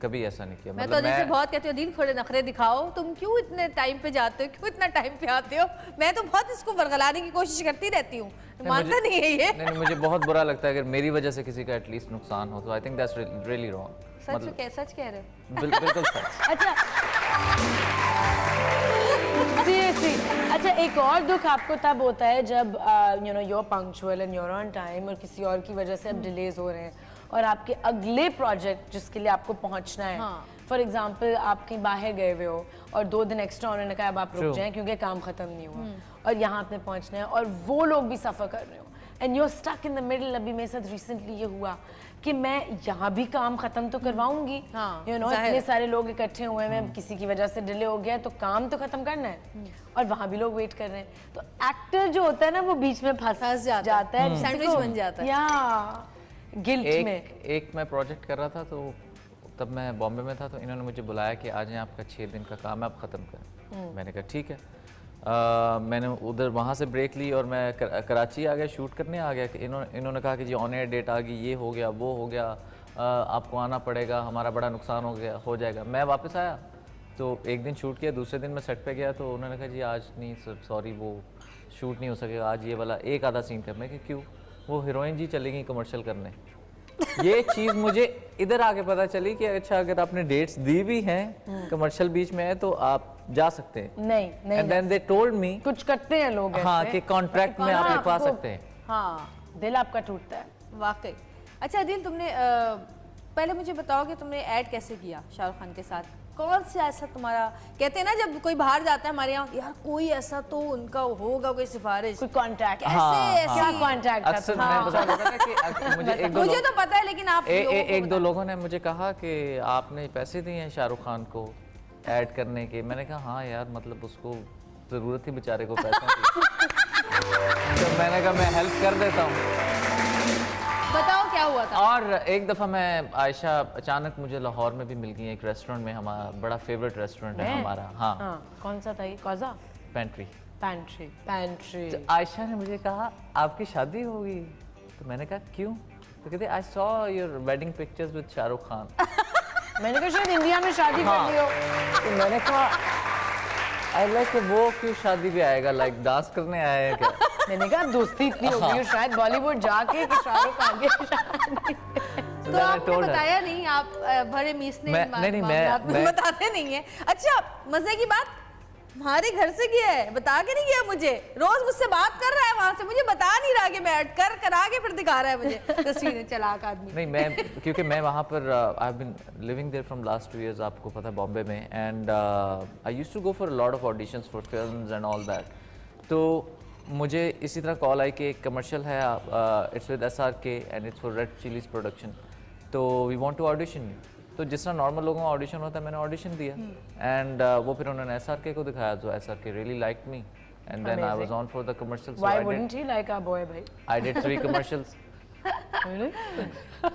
कभी ऐसा नहीं किया। मैं तो अदील से बहुत कहती हूँ, अदील थोड़े नखरे दिखाओ, तुम क्यों इतने टाइम पे जाते हो, क्यों इतना टाइम पे आते हो? मैं तो बहुत इसको बरगलाने की कोशिश करती रहती हूँ, मानता नहीं है ये। नहीं, मुझे बहुत बुरा लगता है अगर मेरी वजह से किसी का एटलीस्ट नुकसान हो, तो I think that's really wrong. सच कह रहे हो? बिल्कुल सच। अच्छा सीरियसली, अच्छा एक और दुख आपको तब होता है जब you know you are punctual and you are on time और किसी और की वजह से अब डिलेज हो रहे हैं और आपके अगले प्रोजेक्ट जिसके लिए आपको पहुंचना है, फॉर एग्जांपल आप कहीं बाहर गए हुए हो और 2 दिन एक्स्ट्रा उन्होंने कहा अब आप रुक जाएं क्योंकि काम खत्म नहीं हुआ और यहाँ आपने पहुंचना है और वो लोग भी सफ़र कर रहे हो and you are stuck in the middle. अभी मेरे साथ रिसेंटली ये हुआ कि मैं यहाँ भी काम खत्म तो करवाऊंगी, यू नो इतने सारे लोग इकट्ठे हुए हैं, किसी की वजह से डिले हो गया तो काम तो खत्म करना है और वहाँ भी लोग वेट कर रहे हैं, तो एक्टर जो होता है ना वो बीच में फंस जाता है, सैंडविच बन जाता है या गिल्ट में। एक मैं प्रोजेक्ट कर रहा था तो तब मैं बॉम्बे में था, तो इन्होंने मुझे बुलाया कि आज आपका 6 दिन का काम है, आप ख़त्म करें। मैंने कहा ठीक है। मैंने उधर वहाँ से ब्रेक ली और मैं कराची आ गया, शूट करने आ गया कि इन्होंने कहा कि जी ऑन एयर डेट आ गई, ये हो गया वो हो गया, आपको आना पड़ेगा, हमारा बड़ा नुकसान हो जाएगा। मैं वापस आया तो एक दिन शूट किया, दूसरे दिन मैं सेट पे गया तो उन्होंने कहा जी आज नहीं सॉरी वो शूट नहीं हो सकेगा, आज ये वाला एक आधा सीन कर। मैं कि क्यों? वो हीरोइन जी चली गई कमर्शियल करने। ये चीज़ मुझे इधर आके पता चली कि अच्छा अगर आपने डेट्स दी भी हैं कमर्शियल बीच में है तो आप जा सकते हैं। नहीं and then they told me, कुछ करते हैं लोग ऐसे। हाँ, कि कॉन्ट्रैक्ट में आप लिखवा सकते हैं। हाँ दिल आपका टूटता है वाकई। अच्छा अदील, तुमने पहले मुझे बताओ कि तुमने ऐड कैसे किया शाहरुख खान के साथ? कौन सा ऐसा तुम्हारा, कहते हैं ना जब कोई बाहर जाता है हमारे यहाँ, यार कोई ऐसा तो उनका होगा, कोई सिफारिश, कोई कॉन्ट्रैक्ट, ऐसे कॉन्ट्रैक्ट अक्सर मैं बता रहा था ना कि मुझे तो पता है, लेकिन आप एक दो लोगों ने मुझे कहा कि आपने पैसे दिए हैं शाहरुख खान को ऐड करने के। मैंने कहा हाँ यार, मतलब उसको ज़रूरत थी बेचारे को पैसों की। तो मैंने कहा मैं हेल्प कर देता हूँ। बताओ क्या हुआ था? और एक दफ़ा मैं आयशा अचानक मुझे लाहौर में भी मिल गई एक रेस्टोरेंट में, हमारा बड़ा फेवरेट रेस्टोरेंट है हमारा। हाँ, कौन सा था ये? कौजा? पैंट्री। तो आयशा ने मुझे कहा आपकी शादी होगी, तो मैंने कहा क्यों? तो कहते I saw your wedding pictures with Shahrukh Khan. मैंने कहा शायद इंडिया में शादी कर ली हो। तो मैंने कहा आई लाइक वो क्यों शादी भी आएगा, लाइक डांस करने आया है क्या? मैंने कहा दोस्ती इतनी हो गई हो शायद बॉलीवुड जाके कि शाहरुख खान की शादी। तो आपने बताया नहीं, आप भरे मीसने मैं बताते नहीं है। अच्छा मजे की बात, हमारे घर से गया है, बता के नहीं गया मुझे, रोज मुझसे बात कर रहा है वहां से, मुझे बता नहीं रहा कि मैं ऐड करा के फिर दिखा रहा है मुझे तस्वीरें। चालाक आदमी। नहीं, मैं क्योंकि मैं वहाँ पर I have been living there from last 2 years, आपको पता है बॉम्बे में, and I used to go for a lot of auditions for films and all that. तो मुझे इसी तरह कॉल आई कि एक कमर्शियल है, it's with SRK and it's for red chillies production, तो we want to audition you. तो जिस तरह नॉर्मल लोगों का ऑडिशन होता है, मैंने ऑडिशन दिया एंड वो फिर उन्होंने SRK को दिखाया, तो SRK really liked me and then I was on for the commercial. Why wouldn't he like our boy भाई? I did 3 commercials।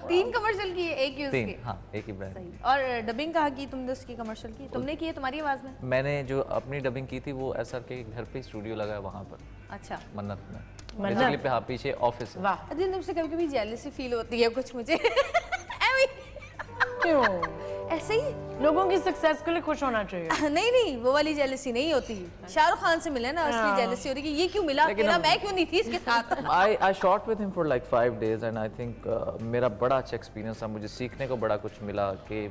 3 कमर्शियल की, एक यूज की? हाँ, एक ही ब्रांड। और डबिंग कहाँ की तुमने उसकी कमर्शियल की? तुमने की है तुम्हारी आवाज में? मैंने जो अपनी डबिंग की थी वो SRK के घर पे स्टूडियो लगा है वहाँ पर, अच्छा मन्नत में, बेसिकली पे हाँ पीछे ऑफिस है। वाह, अदिल तुमसे कभी कभी जेलसी फील होती है कुछ मुझे। क्यों? ऐसे ही लोगों की सक्सेस के लिए खुश होना चाहिए। नहीं नहीं, वो वाली जेलसी नहीं होती। शाहरुख खान से मिले ना, इसलिए जेलसी हो रही कि ये क्यों मिला, मेरा मैं क्यों नहीं थी इसके साथ। I shot with him for like 5 days and I think मेरा बड़ा अच्छा एक्सपीरियंस था, मुझे सीखने को बड़ा कुछ मिला कि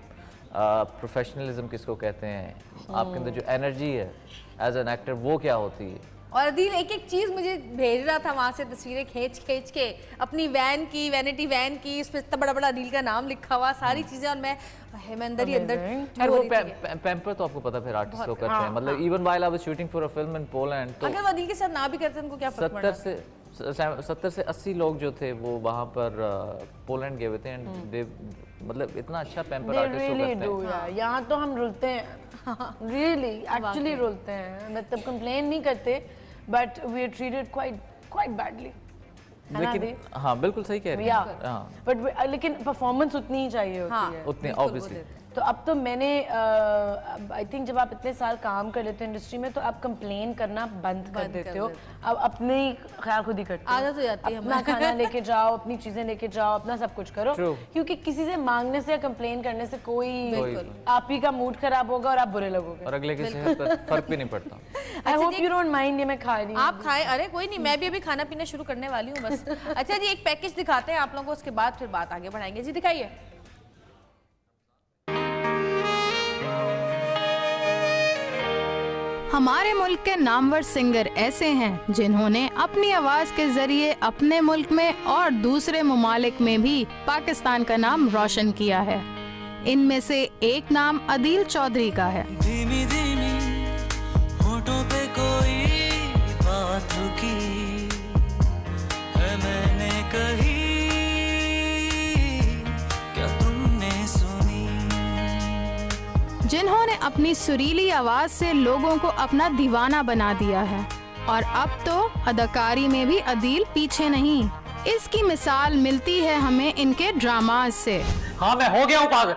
प्रोफेशनलिज्म किसको कहते हैं, आपके अंदर जो एनर्जी है एज एन एक्टर वो क्या होती है। और अदील एक एक चीज मुझे भेज रहा था वहां से, तस्वीरें खींच खींच के अपनी वैन की, वैनिटी वैन की, इसमें इतना बड़ा बड़ा अदील का नाम लिखा हुआ, सारी चीजें, और मैं अंदर ही अंदर और वो पैम्पर तो आपको पता फिर आर्टिस्ट लोग करते हैं, मतलब even while I was shooting for a film in Poland, तो अगर वो अदील के साथ ना भी करते उनको क्या फर्क पड़ता? 70 से 80 लोग जो थे वो वहाँ पर पोलैंड गए हुए थे एंड दे मतलब इतना अच्छा पैम्पर आर्टिस्ट हो करते हैं। यहाँ तो हम रुलते हैं, रियली एक्चुअली रुलते हैं, मतलब कंप्लेन नहीं करते but we are treated quite badly. लेकिन हाँ बिल्कुल सही कह रही हैं, हाँ बट लेकिन परफॉर्मेंस उतनी ही चाहिए होती है, उतनी ऑब्वियसली। तो अब तो मैंने आई थिंक जब आप इतने साल काम कर लेते हो इंडस्ट्री में तो आप कंप्लेन करना बंद कर देते हो, अब अपने ख्याल खुद ही करते हो, आदत हो जाती है, अपना खाना लेके जाओ, अपनी चीजें लेके जाओ, अपना सब कुछ करो, क्योंकि किसी से मांगने से या कंप्लेन करने से कोई आप ही का मूड खराब होगा और आप बुरे लगोगे और अगले की सेहत पर फर्क भी नहीं पड़ता। I hope you don't mind, ये मैं खा रही हूँ, आप खाएं। अरे कोई नहीं, मैं भी अभी खाना पीना शुरू करने वाली हूँ बस। अच्छा जी, एक पैकेज दिखाते हैं आप लोगों को, उसके बाद फिर बात आगे बढ़ाएंगे। जी दिखाइए। हमारे मुल्क के नामवर सिंगर ऐसे हैं जिन्होंने अपनी आवाज के जरिए अपने मुल्क में और दूसरे ममालिक में भी पाकिस्तान का नाम रोशन किया है। इनमें से एक नाम अदील चौधरी का है। धीमी धीमी होठों पे कोई बात रुकी है, मैंने कही क्या तुमने सुनी। जिन्होंने अपनी सुरीली आवाज से लोगों को अपना दीवाना बना दिया है और अब तो अदाकारी में भी अदील पीछे नहीं। इसकी मिसाल मिलती है हमें इनके ड्रामाज से। हाँ मैं हो गया हूँ पागल।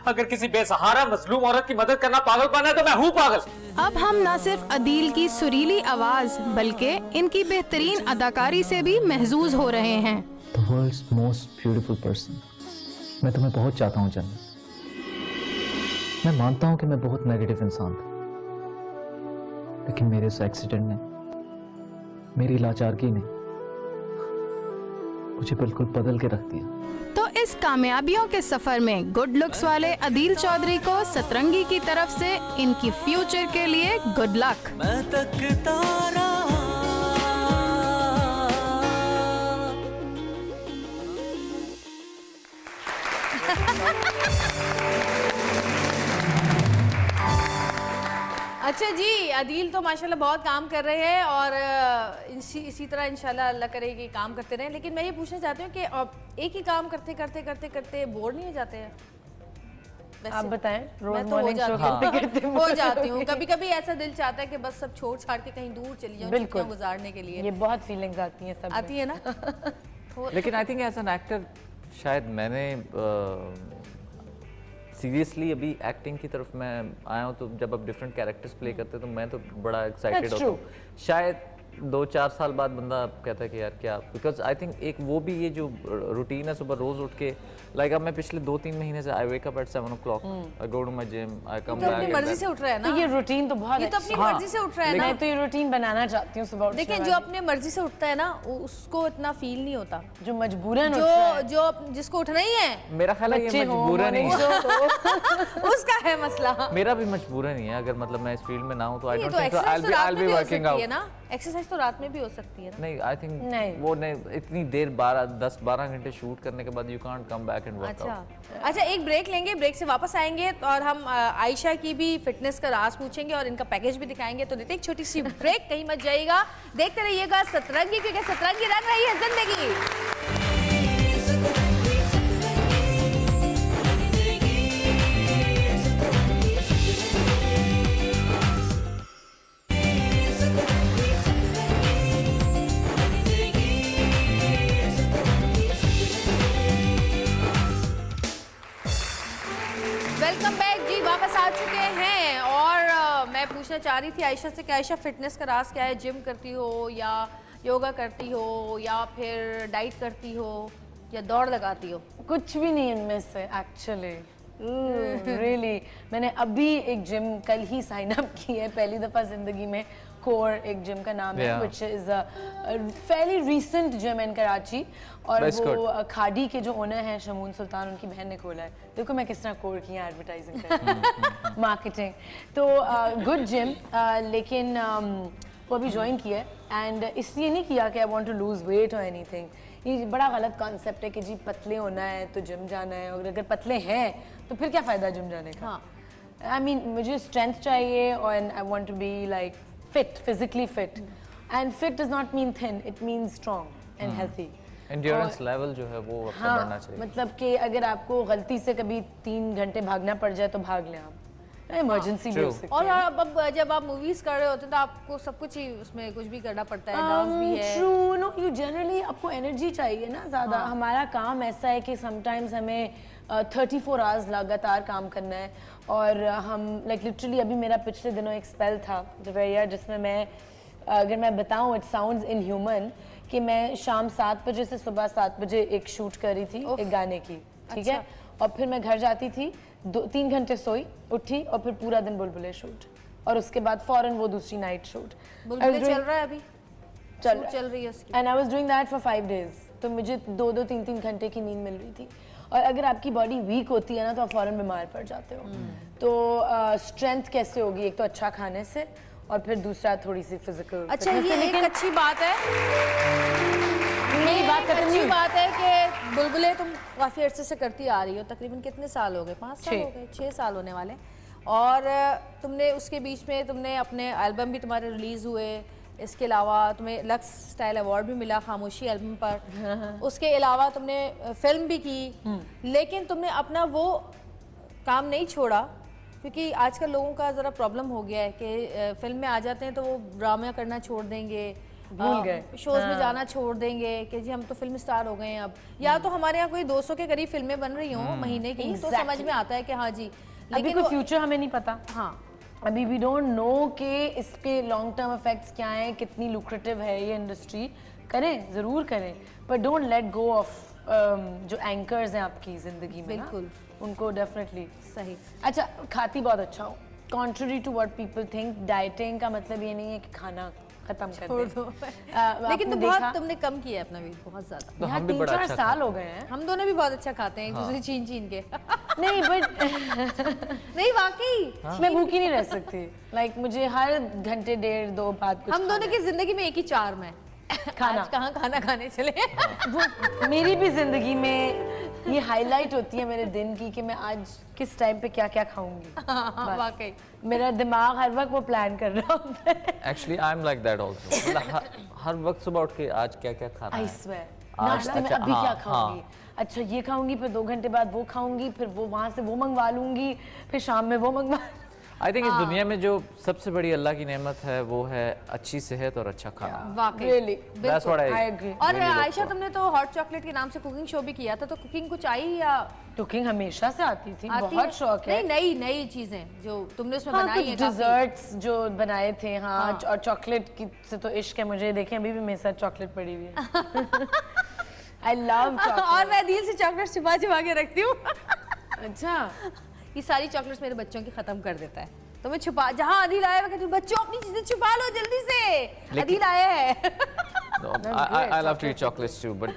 अगर किसी बेसहारा मजलूम औरत की मदद करना पागलपन है तो मैं हूँ पागल। अब हम न सिर्फ अदील की सुरीली आवाज बल्कि इनकी बेहतरीन अदाकारी से भी महजूज हो रहे हैं। The world's most beautiful person. मैं तुम्हें बहुत चाहता हूँ जन्नत। मैं मानता हूँ कि मैं बहुत नेगेटिव इंसान था, लेकिन मेरे उस एक्सीडेंट ने, मेरी लाचारगी ने मुझे बिल्कुल बदल के रख दिया। तो इस कामयाबियों के सफर में गुड लुक्स वाले अदील चौधरी को सतरंगी की तरफ से इनकी फ्यूचर के लिए गुड लक। मैं तकता रहा। अच्छा जी, अदील तो माशाल्लाह बहुत काम कर रहे हैं और इसी तरह इंशाल्लाह अल्लाह करे कि काम करते रहें। लेकिन मैं ये पूछना चाहती हूँ कि एक ही काम करते करते करते करते बोर नहीं हो जाते हैं? आप बताएं। मैं तो हो जाती हूँ। कभी कभी ऐसा दिल चाहता है कि बस सब छोड़ छाड़ के कहीं दूर चली जाऊँ छुट्टियां गुजारने के लिए। ये बहुत फीलिंग्स आती हैं, सब आती है ना। लेकिन I think as an actor शायद मैंने सीरियसली अभी एक्टिंग की तरफ मैं आया हूँ, तो जब आप डिफरेंट कैरेक्टर्स प्ले करते हैं तो मैं तो बड़ा एक्साइटेड होता हूँ। शायद 2-4 साल बाद बंदा कहता है कि यार क्या, बिकॉज आई थिंक एक वो भी ये जो रूटीन है सुबह रोज उठ के, लाइक अब मैं पिछले 2-3 महीने से I wake up at 7 o'clock, I go to my gym, I come back. अपनी मर्जी से उठ रहा है ना, तो ये रूटीन तो बहुत, ये तो अपनी मर्जी से उठ रहा है ना। मैं तो ये रूटीन बनाना चाहती हूँ सुबह। देखिए जो अपने मर्जी से उठता है ना उसको इतना फील नहीं होता, जो मजबूरन जो जिसको उठना ही है। मेरा ख्याल है ये मजबूरन नहीं है, उसका है मसला। मेरा भी मजबूरन ही है, अगर मतलब मैं इस फील्ड में ना हूँ तो I don't think so I will be working out. Exercise तो रात में भी हो सकती है ना? नहीं, आई थिंक वो नहीं, इतनी देर 10-12 घंटे शूट करने के बाद you can't come back and work out. अच्छा एक ब्रेक लेंगे, ब्रेक से वापस आएंगे और हम आयशा की भी फिटनेस का राज पूछेंगे और इनका पैकेज भी दिखाएंगे। तो देते एक छोटी सी ब्रेक, कहीं मत जाइएगा, देखते रहिएगा सतरंगी, क्योंकि सतरंगी रंग रही है जिंदगी। वेलकम बैक जी, वापस आ चुके हैं और मैं पूछना चाह रही थी आयशा से कि आयशा फिटनेस का राज क्या है? जिम करती हो या योगा करती हो या फिर डाइट करती हो? या दौड़ लगाती हो? कुछ भी नहीं इनमें से एक्चुअली। रियली मैंने अभी एक जिम कल ही साइन अप की है पहली दफ़ा ज़िंदगी में। कोर एक जिम का नाम है, which is a fairly recent gym in Karachi, और वो खाड़ी के जो ओनर हैं शमून सुल्तान, उनकी बहन ने खोला है। देखो मैं किस तरह कोर की एडवर्टाइजिंग कर रही हूँ, मार्केटिंग। तो गुड जिम, लेकिन वो अभी ज्वाइन किया है एंड इसलिए नहीं किया कि I want to lose weight और एनीथिंग। ये बड़ा गलत कॉन्सेप्ट है कि जी पतले होना है तो जिम जाना है, और अगर पतले हैं तो फिर क्या फ़ायदा जिम जाने का। हाँ। आई मीन मुझे स्ट्रेंथ चाहिए और I want to be like fit, physically fit, and fit does not mean thin, it means strong and healthy. Endurance level जो है वो आपका बढ़ना चाहिए। मतलब कि अगर आपको गलती से कभी 3 घंटे भागना पड़ जाए तो भाग लें आप, इमरजेंसी भी हो सकती है। और अब जब आप मूवीज कर रहे होते हैं तो आपको सब कुछ ही उसमें कुछ भी करना पड़ता है, डांस भी है। ट्रू, नो यू जनरली आपको एनर्जी चाहिए ना ज़्यादा। हमारा काम ऐसा है कि समटाइम्स हमें 34 आवर्स लगातार काम करना है, और हम लाइक लिटरली अभी मेरा पिछले दिनों एक स्पेल था जवेरिया, जिसमें मैं अगर मैं बताऊं इट साउंड्स इनह्यूमन कि मैं शाम 7 बजे से सुबह 7 बजे एक शूट कर रही थी एक गाने की, ठीक है, और फिर मैं घर जाती थी, 2-3 घंटे सोई, उठी और फिर पूरा दिन बुलबुले शूट, और उसके बाद फौरन वो दूसरी नाइट शूट। बुलबुले चल रहा है अभी, चल रही है उसकी, and I was doing that for 5 days. तो मुझे 2-2, 3-3 घंटे की नींद मिल रही थी, और अगर आपकी बॉडी वीक होती है ना तो आप फौरन बीमार पड़ जाते हो। तो स्ट्रेंथ कैसे होगी? एक तो अच्छा खाने से, और फिर दूसरा थोड़ी सी फिजिकल। अच्छा, ये एक अच्छी बात है, मेरी बात अच्छी बात है कि बुलबुले तुम काफ़ी अर्से से करती आ रही हो। तकरीबन कितने साल हो गए? 5 साल हो गए, 6 साल होने वाले। और तुमने उसके बीच में तुमने अपने एल्बम भी तुम्हारे रिलीज़ हुए, इसके अलावा तुम्हें लक्स स्टाइल अवार्ड भी मिला खामोशी एल्बम पर। उसके अलावा तुमने फिल्म भी की, लेकिन तुमने अपना वो काम नहीं छोड़ा, क्योंकि आजकल लोगों का ज़रा प्रॉब्लम हो गया है कि फिल्म में आ जाते हैं तो वो ड्रामा करना छोड़ देंगे, भूल गए, शोज़ में जाना छोड़ देंगे कि जी हम तो फिल्म स्टार हो गए हैं अब। या तो हमारे यहाँ कोई 200 के करीब फिल्में बन रही हों महीने की, तो समझ में आता है कि हाँ जी, लेकिन कोई फ्यूचर हमें नहीं पता। हाँ, अभी वी डोंट नो कि इसके लॉन्ग टर्म इफेक्ट्स क्या हैं, कितनी लुक्रेटिव है ये इंडस्ट्री। करें, ज़रूर करें, पर डोंट लेट गो ऑफ जो एंकर्स हैं आपकी ज़िंदगी में। बिल्कुल, उनको डेफिनेटली सही। अच्छा, खाती बहुत अच्छा हो, contrary to what people think. Dieting का मतलब ये नहीं है कि खाना खत्म कर दो। लेकिन तो बहुत तुमने कम किया है अपना वेट, बहुत ज्यादा। तो हम भी 3-4 साल हो गए हैं, हम दोनों भी बहुत अच्छा खाते हैं, एक दूसरे छीन छीन के। नहीं बट नहीं वाकई मैं भूखी नहीं रह सकती। लाइक मुझे हर घंटे 1.5-2 बाद कुछ हम दोनों की जिंदगी में एक ही चार्म है, खाना। कहाँ खाना खाने चले। वो मेरी भी जिंदगी में ये हाईलाइट होती है मेरे दिन की कि मैं आज किस टाइम पे क्या क्या खाऊंगी। वाकई मेरा दिमाग हर वक्त वो प्लान कर रहा होता है। Actually I am like that also. हर वक्त सुबह उठ के आज क्या क्या खाना है, आई स्वेयर, नाश्ते में अभी क्या खाऊंगी, अच्छा ये खाऊंगी, फिर 2 घंटे बाद वो खाऊंगी, फिर वो वहां से वो मंगवा लूंगी, फिर शाम में वो मंगवा। आई थिंक इस दुनिया में जो सबसे बड़ी अल्लाह की नेमत है वो है अच्छी सेहत और अच्छा खाना। वाकई Really, That's what I agree। और आयशा, तुमने तो हॉट चॉकलेट के नाम से कुकिंग शो भी किया था, तो कुकिंग कुछ आई या कुकिंग हमेशा से आती थी, बहुत शौक है। नहीं, नई चीजें जो तुमने उसमें बनाई है, डिजर्ट्स जो बनाए थे। हाँ, और चॉकलेट की से तो इश्क है मुझे। देखें अभी भी मेरे साथ चॉकलेट पड़ी हुई है। I love chocolate. और मैं दिल से चॉकलेट छुपा छुपा के रखती हूँ। अच्छा, ये सारी चॉकलेट्स मेरे बच्चों की खत्म कर देता है, तो मैं छुपा, जहाँ अदील आया मैं बच्चों अपनी चीजें छुपा लो जल्दी से, अदील आया है। I love to eat chocolates too, but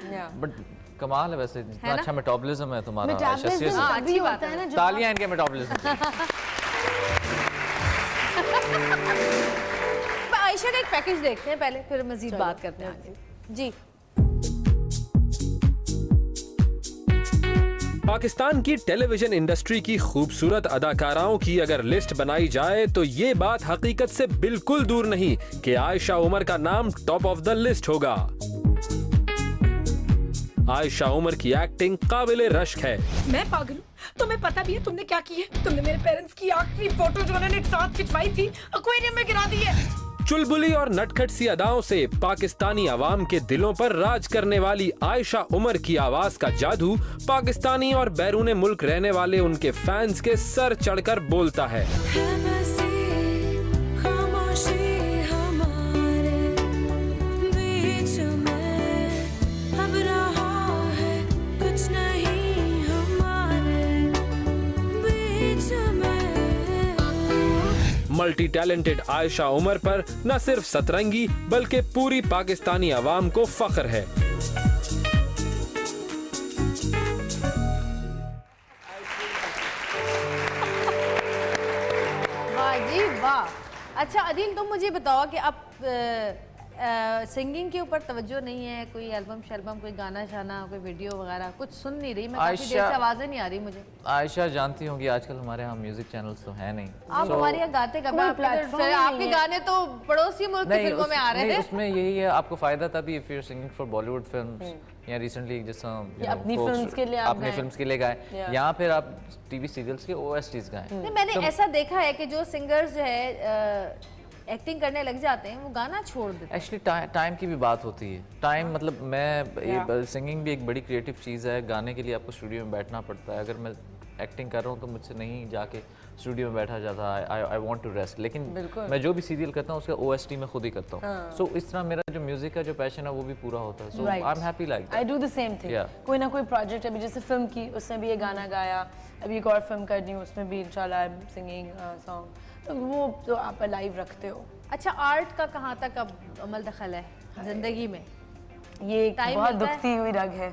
कमाल है वैसे, इतना अच्छा मेटाबॉलिज्म है तुम्हारा। अच्छी बात है ना, तालियां इनके मेटाबॉलिज्म के। आयशा का एक पैकेज देखते हैं पहले, फिर मजीद बात करते हैं आगे। जी, पाकिस्तान की टेलीविजन इंडस्ट्री की खूबसूरत अदाकाराओं की अगर लिस्ट बनाई जाए तो ये बात हकीकत से बिल्कुल दूर नहीं कि आयशा उमर का नाम टॉप ऑफ द लिस्ट होगा। आयशा उमर की एक्टिंग काबिले रश्क है। मैं पागल हूँ, तुम्हें पता भी है तुमने क्या की है? तुमने मेरे पेरेंट्स की आखिरी फोटो जो उन्होंने एक साथ खिंचवाई थी एक्वेरियम में गिरा दी है। चुलबुली और नटखट सी अदाओं से पाकिस्तानी अवाम के दिलों पर राज करने वाली आयशा उमर की आवाज का जादू पाकिस्तानी और बैरून मुल्क रहने वाले उनके फैंस के सर चढ़कर बोलता है। मल्टी टैलेंटेड आयशा उमर पर न सिर्फ सतरंगी बल्कि पूरी पाकिस्तानी आवाम को फख्र है। वाह जी वाह। अच्छा अदील, तुम मुझे बताओ कि अब सिंगिंग के ऊपर तवज्जो नहीं है, कोई एल्बम शल्बम, कोई गाना शाना, कोई वीडियो वगैरह कुछ सुन नहीं रही मैं, काफी देर से आवाजें नहीं आ रही मुझे। आयशा जानती होंगी आजकल हमारे यहाँ म्यूजिक चैनल्स तो है नहीं। आप हमारे यहाँ गाते कब? आपके गाने तो पड़ोसी मुल्क की फिल्मों में आ रहे थे। उसमें यही है, आपको फायदा तभी if you are singing for Bollywood films या रिसेंटली जैसा अपनी फिल्म्स के लिए आपने फिल्म्स के लिए गाए, यहाँ फिर आप टीवी सीरियल्स के OSTs गाए। नहीं, मैंने ऐसा देखा है कि जो सिंगर्स जो है एक्टिंग करने लग जाते हैं वो गाना छोड़ देते हैं। एक्चुअली टाइम की भी बात होती है। टाइम मतलब मैं सिंगिंग भी एक बड़ी क्रिएटिव चीज़ है। गाने के लिए आपको स्टूडियो में बैठना पड़ता है। अगर मैं एक्टिंग कर रहा हूँ तो मुझसे नहीं जाके स्टूडियो में बैठा जाता है। I want to rest. लेकिन मैं जो भी सीरियल करता हूँ उसका OST मैं खुद ही करता हूँ। सो इस तरह मेरा जो म्यूजिक का जो पैशन है वो भी पूरा होता है। So I am happy like I do the same thing. कोई ना कोई प्रोजेक्ट, अभी जैसे फिल्म की उसमें भी ये गाना गाया, अभी एक और फिल्म करनी है उसमें भी इंशाल्लाह आई एम सिंगिंग सॉन्ग, तो वो तो आप लाइव रखते हो। अच्छा आर्ट का कहाँ तक अब अमल दखल है जिंदगी में? ये एक बहुत दुखती हुई रग है।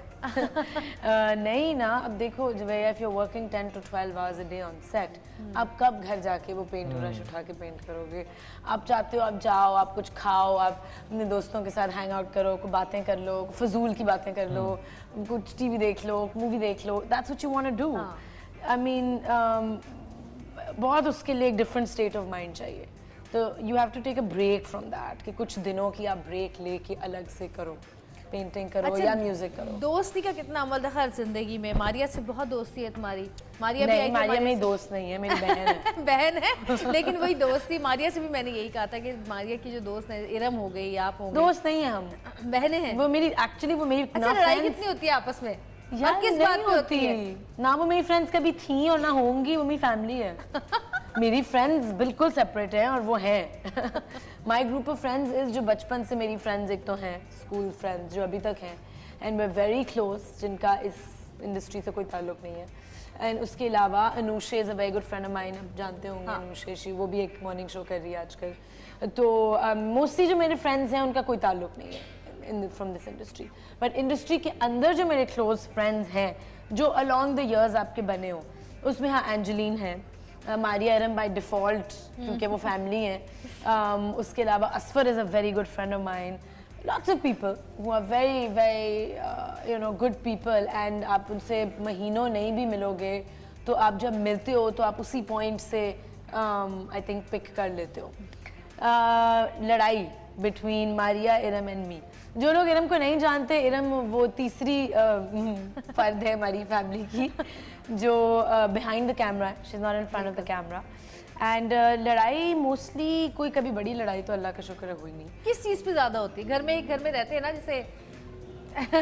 नहीं ना, अब देखो जब if you are working 10 to 12 hours a day on set, आप कब घर जाके वो पेंट ब्रश उठा के पेंट करोगे? आप चाहते हो आप जाओ, आप कुछ खाओ, आप अपने दोस्तों के साथ हैंग आउट करो, कुछ बातें कर लो, फजूल की बातें कर लो, कुछ टीवी देख लो, मूवी देख लो, that's what you want to do. I mean बहुत उसके लिए एक डिफरेंट स्टेट ऑफ माइंड चाहिए, तो you have to take a break from that, कि कुछ दिनों की आप ब्रेक लेके अलग से करो, पेंटिंग करो। अच्छा, या म्यूजिक करो। दोस्ती का कितना अमल दखल जिंदगी में? मारिया से बहुत दोस्ती है तुम्हारी? मारिया नहीं, मारिया मेरी दोस्त नहीं है, मेरी बहन है। बहन है, लेकिन वही दोस्ती मारिया से भी मैंने यही कहा था कि मारिया की जो दोस्त है इरम हो गई, आप हो गई। दोस्त नहीं है हम, बहनें हैं। वो मेरी एक्चुअली वो मेरी लड़ाई कितनी होती है आपस में? यार किस बात पे होती है? ना वो मेरी फ्रेंड्स कभी थी और ना होंगी, वो मेरी फैमिली है। मेरी फ्रेंड्स बिल्कुल सेपरेट हैं और वो हैं। My group of friends is जो बचपन से मेरी फ्रेंड्स एक तो हैं, स्कूल फ्रेंड्स जो अभी तक हैं, एंड वे वेरी क्लोज, जिनका इस इंडस्ट्री से कोई ताल्लुक नहीं है। एंड उसके अलावा Anoushay is a very good friend of mine, आप जानते होंगे अनुषे, वो भी एक मॉर्निंग शो कर रही है आजकल। तो मोस्टली जो मेरे फ्रेंड्स हैं उनका कोई ताल्लुक नहीं है from this industry, but industry के अंदर जो मेरे क्लोज फ्रेंड्स हैं जो अलॉन्ग द ईयर्स आपके बने हो, उसमें हाँ एंजेलिन है, मारिया इरम बाय डिफ़ॉल्ट क्योंकि वो फैमिली है, उसके अलावा Asfar is a very good friend of mine, lots of people who are very very you know good people, and आप उनसे महीनों नहीं भी मिलोगे तो आप जब मिलते हो तो आप उसी पॉइंट से आई थिंक पिक कर लेते हो। लड़ाई between Maria, Iram and me, जो लोग इरम को नहीं जानते, इरम वो तीसरी फर्द है हमारी फैमिली की जो behind the camera, she is not in front of the camera. And लड़ाई मोस्टली कोई कभी बड़ी लड़ाई तो अल्लाह का शुक्र है हुई नहीं। किस चीज़ पे ज़्यादा होती है? घर में रहते हैं ना, जैसे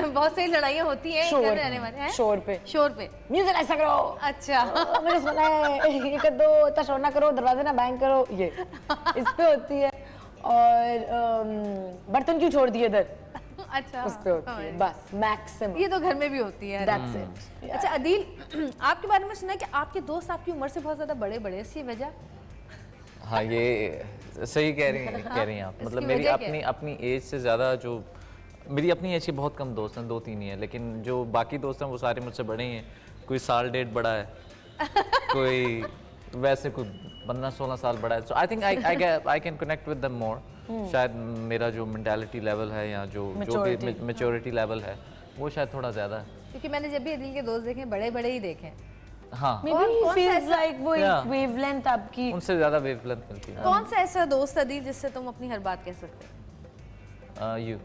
बहुत सारी लड़ाइयाँ होती हैं शोर, रहने वाले हैं। शोर पे म्यूजिक ऐसा करो। अच्छा मैंने सुना है ये कर दो, इतना शोर ना करो, दरवाजे ना बैंग करो, ये इस पे होती है। और बर्तन क्यों छोड़ दिए इधर, अच्छा उस पे होती है बस मैक्सिमम। ये तो घर में भी होती है। That's it. अच्छा अदील, आपके बारे में सुना है कि आपके दोस्त आपकी उम्र से बहुत ज्यादा बड़े बड़े, इसकी वजह? हाँ ये सही कह रही हैं आप। मतलब मेरी अपनी एज से ज़्यादा जो मेरी अपनी एज के बहुत कम दोस्त हैं, 2-3 ही हैं, लेकिन जो बाकी दोस्त हैं वो सारे मुझसे बड़े ही हैं। कोई साल डेढ़ बड़ा है, कोई वैसे कोई 15-16 साल बड़ा है। So I think I can connect with them more. शायद मेरा जो मेंटालिटी लेवल है या जो भी मैच्योरिटी लेवल है वो शायद थोड़ा ज़्यादा है, क्योंकि मैंने जब भी अदील के दोस्त देखे बड़े ही देखे। हाँ, feels like वो एक wavelength आपकी उनसे ज़्यादा वेवलेंथ मिलती है। कौन सा ऐसा दोस्त अदील जिससे तुम अपनी हर बात कह सकते? यू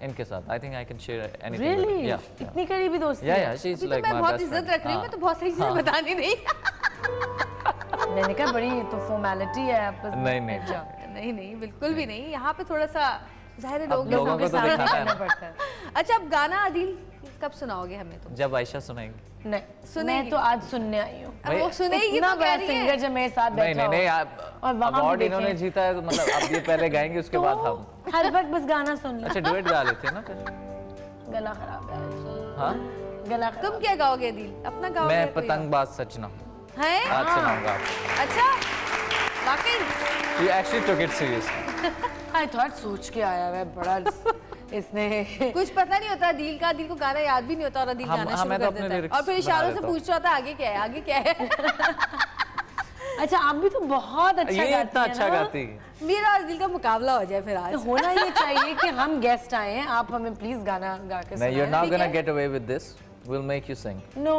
इनके साथ आई think I can share anything. Really? इतनी करीबी दोस्ती है? या शी इज लाइक मैं बहुत इज्जत रख रही हूँ, मैं तो बहुत सारी चीजें बतानी नहीं। मैंने कहा बड़ी तो फॉर्मेलिटी है आपस में। नहीं बिल्कुल भी नहीं, यहाँ पे थोड़ा सा ज़ाहिर लोगों को तो दिखाना पड़ता है। अच्छा अब गाना अदील कब सुनाओगे हमें? तो जब आयशा सुनाएंगे। नहीं मैं तो आज सुनने आई हूँ। वो सुनेगी तो कह रही है। सिंगर जब मेरे साथ बैठा नहीं आप अवार्ड इन्होंने जीता है तो मतलब अब ये पहले गाएंगे उसके बाद हम हर वक्त बस गाना सुन लो। अच्छा डुएट गा लेते हैं ना फिर। गला खराब है। हाँ गला तुम क्या गाओगे अदील? अपना गाओगे? मैं पतंगबाज सच ना है आज सुनाऊंगा। अच्छा वाकई You actually took it seriously. I thought सोच के आया है बड़ा इसने कुछ पता नहीं होता दिल का, दिल को गाना याद भी नहीं होता और दिल गाना शुरू कर देता है और फिर इशारों से पूछ रहा था आगे क्या है, आगे क्या है। अच्छा आप भी तो बहुत अच्छा गाती ये इतना अच्छा गाती है। मेरा और दिल का मुकाबला हो जाए फिर आज। होना ये चाहिए कि हम गेस्ट आए हैं, आप हमें प्लीज गाना गा के नहीं, you're not gonna get away with this. We'll make you sing. No.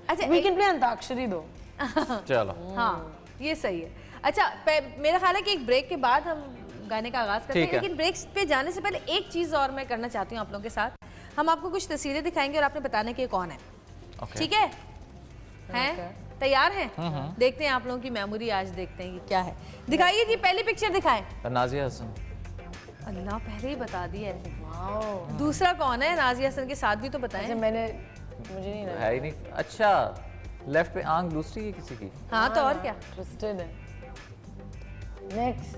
अच्छा We can play अंताक्षरी दो। चलो। हाँ ये सही है। अच्छा मेरा ख्याल है कि एक ब्रेक के बाद हम गाने का आगाज करते हैं, लेकिन ब्रेक पे जाने से पहले एक चीज और मैं करना चाहती हूँ आप लोगों के साथ। हम आपको कुछ तस्वीरें दिखाएंगे और आपने बताने के कौन है, ठीक है? हैं? तैयार हैं? देखते हैं आप लोगों की मेमोरी आज, देखते हैं कि क्या है। दिखाइए जी, पहली पिक्चर दिखाएं। नाजिया हसन। अल्लाह पहले ही बता दिया है। दूसरा कौन है? नाजिया हसन के साथ भी तो बताएं। मुझे नहीं लगा। है ही नहीं। अच्छा लेफ्ट पे आंख दूसरी है किसी की। हाँ तो और क्या? ट्विस्टेड है। नेक्स्ट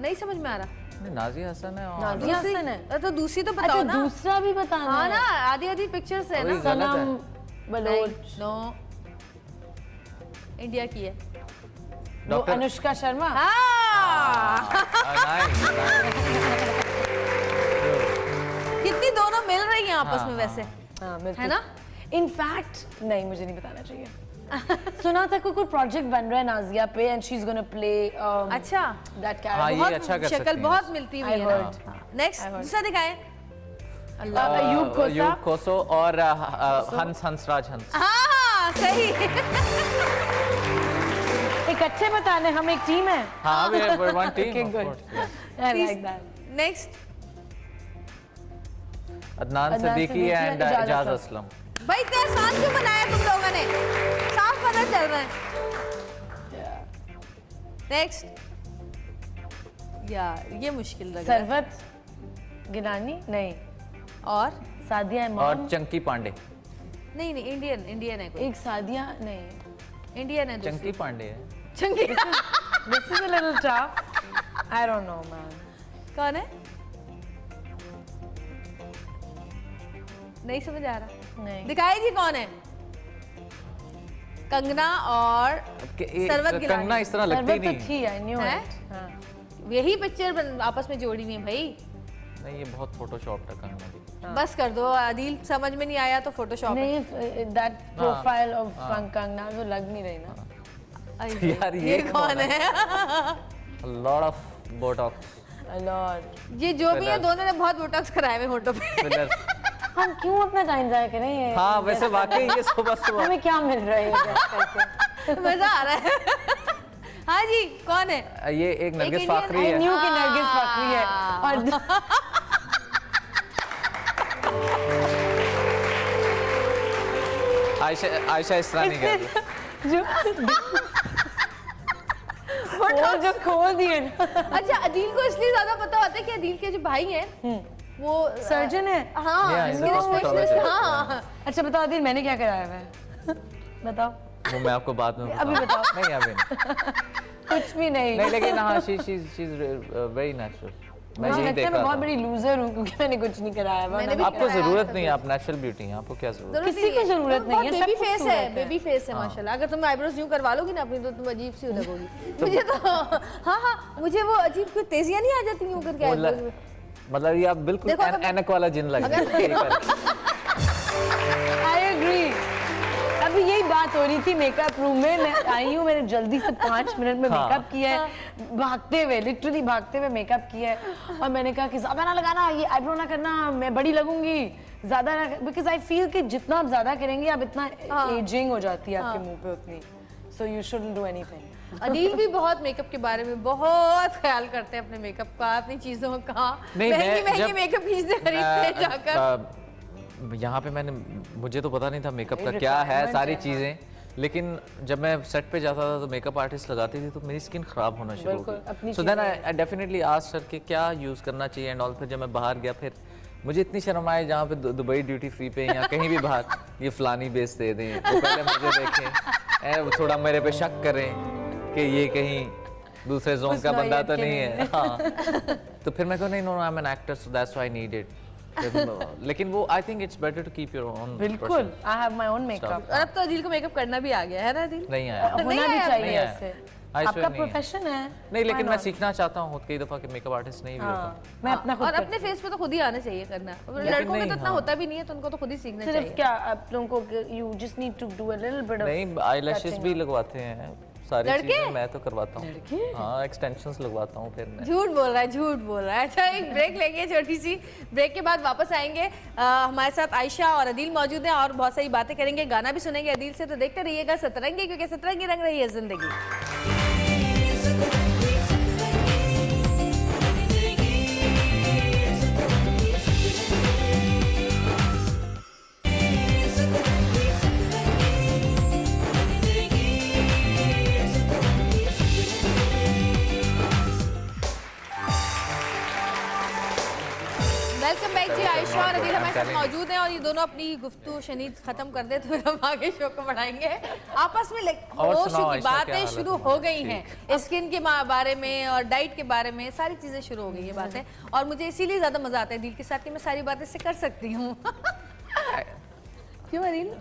नहीं समझ में आ रहा। नहीं, नाजिया हसन है और नाजिया हसन है। तो दूसरी तो बताओ ना। दूसरा भी बताना। हाँ ना, आधी पिक्चर्स है ना। सनम बलोच। नो, इंडिया की है। डॉक्टर अनुष्का शर्मा। कितनी दोनों मिल रही हैं आपस में वैसे, है ना? इनफैक्ट नहीं, मुझे नहीं बताना चाहिए। सुना था कोई प्रोजेक्ट बन रहा है नाजिया पे and she is gonna play अच्छा दैट हाँ, ये अच्छा कर सकती शक्ल हैं। बहुत मिलती हुई है। नेक्स्ट दूसरा दिखाएं। अयूब कोसो और हंसराज हंस। हाँ सही। एक अच्छे बताने, हम एक टीम है। हाँ we're one team. Okay, of good. course, yeah. I like that. Next Adnan Siddiqui and Ejaz Aslam. भाई इतना आसान क्यों बनाया तुम लोगों ने? साफ पता चल रहा है। नेक्स्ट यार ये मुश्किल लग रहा है। सरवत गिलानी नहीं, और सादिया इमाम और चंकी पांडे। नहीं इंडियन है कोई। एक सादिया नहीं, इंडियन है दूसरी। चंकी पांडे है। Chunky this is a little tough, I don't know man. कौन है? नहीं समझ आ रहा। नहीं दिखाई जी कौन है? कंगना और सरवत गिलानी। कंगना इस तरह लगती सरवत नहीं तो थी, आई न्यू है? इट। हां यही पिक्चर आपस में जोड़ी हुई है भाई। नहीं, ये बहुत फोटोशॉप था कंगना की। बस कर दो आदिल, समझ में नहीं आया तो फोटोशॉप है। नहीं, दैट प्रोफाइल ऑफ कंगना वो लग नहीं रही ना। यार ये कौन है? A lot of botox. A lot. ये जो भी है दोनों ने बहुत बोटॉक्स कराए हुए होठों पे। Fillers. हम क्यों अपना टाइम जाया करें ये? हाँ वैसे वाकई ये सुबह हमें क्या मिल रहा है ये करके? मजा आ रहा है। हाँ जी कौन है? ये एक नरगिस Indian फाकरी है। न्यू की नरगिस फाकरी है और आयशा इसरानी का जो खोल दिए ना। अच्छा अदील को इसलिए ज्यादा पता होता है कि अदील के जो भाई हैं वो सर्जन है। हाँ Yeah, इसके he's a स्पेशलिस्ट। cosmetologist. हाँ अच्छा बताओ अदील, मैंने क्या कराया हुआ है? बताओ। वो मैं आपको बाद में अभी बताओ। नहीं अभी नहीं। कुछ भी नहीं। नहीं लेकिन हाँ she's very natural. मैं यही देख मैं रहा बहुत था। बड़ी लूजर हूँ क्योंकि मैंने कुछ नहीं कराया हुआ। मैंने भी आपको कराया जरूरत था नहीं है, आप नेचुरल ब्यूटी हैं, आपको क्या जरूरत है? किसी को जरूरत नहीं है, बेबी सब फेस खूबसूरत है, है। बेबी फेस है माशाल्लाह। अगर तुम आईब्रोज यूं करवा लोगी ना अपनी तो तुम अजीब सी लगोगी। मुझे तो हाँ मुझे वो अजीब कोई तेजियां नहीं आ जाती यूं करके आईब्रोज में। मतलब ये आप बिल्कुल देखो अगर- एनक वाला जिन लग रहा है। I agree. अभी यही बात हो रही थी मेकअप रूम में, मैं आई हूँ, मैंने जल्दी से 5 मिनट में हाँ। मेकअप किया है, भागते हुए लिटरली भागते हुए मेकअप किया है और मैंने कहा कि ज्यादा ना लगाना, ये आईब्रो ना करना, मैं बड़ी लगूंगी ज्यादा ना, बिकॉज आई फील कि जितना आप ज्यादा करेंगे आप इतना एजिंग हो जाती है आपके मुंह पे उतनी, so you shouldn't do anything. Adeel भी बहुत मेकअप के बारे में बहुत ख्याल करते हैं, अपने मेकअप का, अपनी चीजों का। महंगी मेकअप खींचते खरीदते जाकर। यहाँ पे मुझे तो पता नहीं था मेकअप का क्या है सारी चीजें, लेकिन जब मैं सेट पे जाता था तो मेकअप आर्टिस्ट लगाती थी तो मेरी स्किन खराब होना शुरू हो गई। So then I definitely asked sir कि क्या यूज करना चाहिए एंड ऑल। फिर जब मैं बाहर गया फिर मुझे इतनी शर्म आई, जहाँ पे दुबई ड्यूटी फ्री पे या कहीं भी बाहर ये फलानी बेस दे दें, वो पहले मुझे देखें, थोड़ा मेरे पे शक करें कि ये कहीं दूसरे जोन का बंदा तो नहीं है। हाँ तो फिर मैं कहूँ नहीं, no I am an actor so that's why I need it. लेकिन वो I think it's better to keep your own. बिल्कुल, I have my own makeup. और अब तो अदील को मेकअप करना भी आ गया है ना अदील? नहीं आया, होना भी चाहिए ऐसे। आपका प्रोफेशन है। नहीं, लेकिन मैं सीखना चाहता हूँ कई दफा कि मेकअप आर्टिस्ट नहीं भी होता। मैं अपना खुद और अपने फेस पे तो खुद ही आना चाहिए करना। लड़कों में तो इतना होता भी नहीं है, तो उनको तो खुद ही सीखना चाहिए। सिर्फ क्या आप लोगों को you just need to do a little bit of. नहीं, आईलैशेस भी लगवाते हैं, सारी चीजें मैं तो करवाता हूँ। हाँ, एक्सटेंशंस लगवाता हूँ फिर मैं। झूठ बोल रहा है, झूठ बोल रहा है। अच्छा, एक ब्रेक लेंगे छोटी सी, ब्रेक के बाद वापस आएंगे। हमारे साथ आयशा और अदील मौजूद हैं और बहुत सारी बातें करेंगे, गाना भी सुनेंगे अदील से। तो देखते रहिएगा सतरंगी, क्योंकि सतरंगी रंग रही है जिंदगी। वेलकम बैक जी। आयशा और अदील हमारे साथ मौजूद हैं और ये दोनों अपनी गुफ्तगू शनीद खत्म कर दे तो फिर हम आगे शो को बढ़ाएंगे। आपस में होश की बातें शुरू हो गई हैं, स्किन के बारे में और डाइट के बारे में सारी चीजें शुरू हो गई है बातें, और मुझे इसीलिए ज्यादा मजा आता है अदील के साथ कि मैं सारी बातें से कर सकती हूँ। क्यों अदील?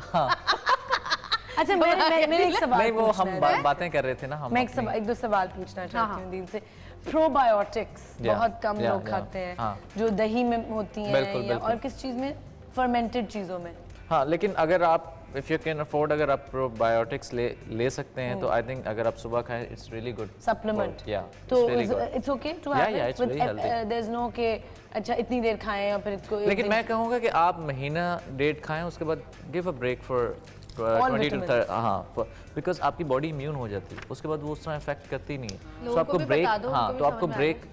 अच्छा, मैंने एक सवाल नहीं, वो हम बातें कर रहे थे ना, हम मैं एक दो सवाल पूछना चाहती हूँ दिल से। प्रोबायोटिक्स बहुत कम लोग खाते हैं, जो दही में होती हैं या और किस चीज में, फर्मेंटेड चीजों में। हाँ, लेकिन अगर आप इफ यू कैन अफोर्ड, अगर आप प्रोबायोटिक्स ले सकते हैं तो आई थिंक अगर आप सुबह खाएं इट्स रियली गुड सप्लीमेंट। या तो it's okay to have it with there is no के अच्छा इतनी देर खाएं और फिर इसको। लेकिन मैं कहूँगा कि आप महीना डेढ़ खाएं, उसके बाद give a break for 20 to 30। हाँ, बिकॉज आपकी बॉडी इम्यून हो जाती है, उसके बाद वो उस तरह इफेक्ट करती नहीं है। तो आपको ब्रेक, हाँ, तो आपको ब्रेक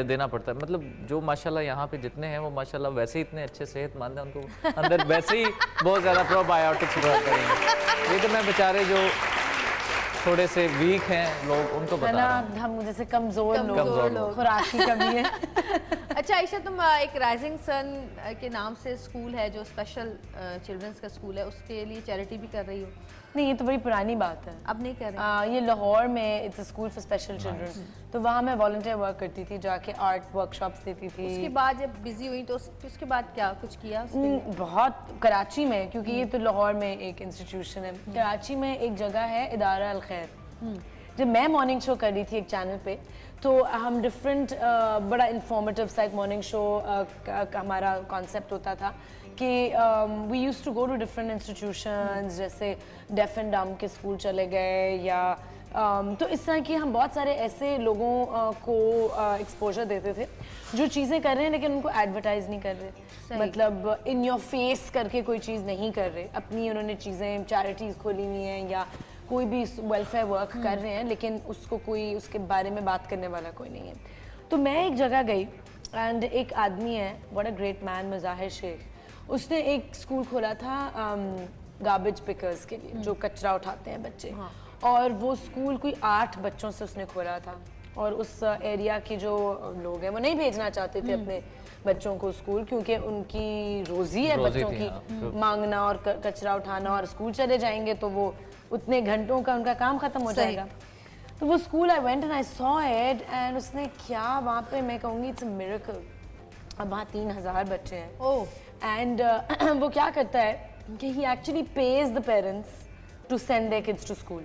देना पड़ता है। मतलब जो माशाल्लाह यहाँ पे जितने हैं वो माशाल्लाह वैसे ही इतने अच्छे सेहतमंद हैं, उनको अंदर वैसे ही बहुत ज़्यादा प्रोबायोटिक्स करेंगे। ये तो मैं बेचारे जो थोड़े से वीक हैं लोग, उनको बता रहा हूं। हम जैसे कमजोर लोग, खुराक की कमी है। अच्छा आयशा, तुम एक राइजिंग सन के नाम से स्कूल है जो स्पेशल चिल्ड्रंस का स्कूल है, उसके लिए चैरिटी भी कर रही हो? नहीं, ये तो बड़ी पुरानी बात है, अब नहीं कर रही। ये लाहौर में it's a school for special children, तो वहाँ मैं वॉलंटियर वर्क करती थी, जाके आर्ट वर्कशॉप्स देती थी। उसके बाद जब बिजी हुई तो उसके बाद क्या कुछ किया? बहुत कराची में, क्योंकि ये तो लाहौर में एक इंस्टीट्यूशन है, कराची में एक जगह है इदारा अल खैर। जब मैं मॉर्निंग शो कर रही थी एक चैनल पे, तो हम डिफरेंट बड़ा इंफॉर्मेटिव सा एक मॉर्निंग शो हमारा कॉन्सेप्ट होता था कि we used to go to different institutions, जैसे डेफ एंड डम के स्कूल चले गए या तो इस तरह की हम बहुत सारे ऐसे लोगों को एक्सपोजर देते थे जो चीज़ें कर रहे हैं लेकिन उनको एडवर्टाइज नहीं कर रहे, मतलब इन योर फेस करके कोई चीज़ नहीं कर रहे, अपनी उन्होंने चीज़ें चैरिटीज़ खोली हुई हैं या कोई भी वेलफेयर वर्क कर रहे हैं लेकिन उसको कोई उसके बारे में बात करने वाला कोई नहीं है। तो मैं एक जगह गई एंड एक आदमी है, what a great man, Muzahir Sheikh, उसने एक स्कूल खोला था गार्बेज पिकर्स के लिए, जो कचरा उठाते हैं बच्चे। और वो स्कूल कोई 8 बच्चों से उसने खोला था, और उस एरिया के जो लोग हैं वो नहीं भेजना चाहते थे अपने बच्चों को स्कूल, क्योंकि उनकी रोजी है बच्चों की मांगना और कचरा उठाना, और स्कूल चले जाएंगे तो वो उतने घंटों का उनका काम खत्म हो जाएगा। तो वो school I went and I saw it, and उसने क्या वहाँ पे, मैं कहूँगी इट्स अ मिरेकल। अब वहाँ 3000 बच्चे हैं एंड वो क्या करता है कि he actually pays the parents to send their kids to school,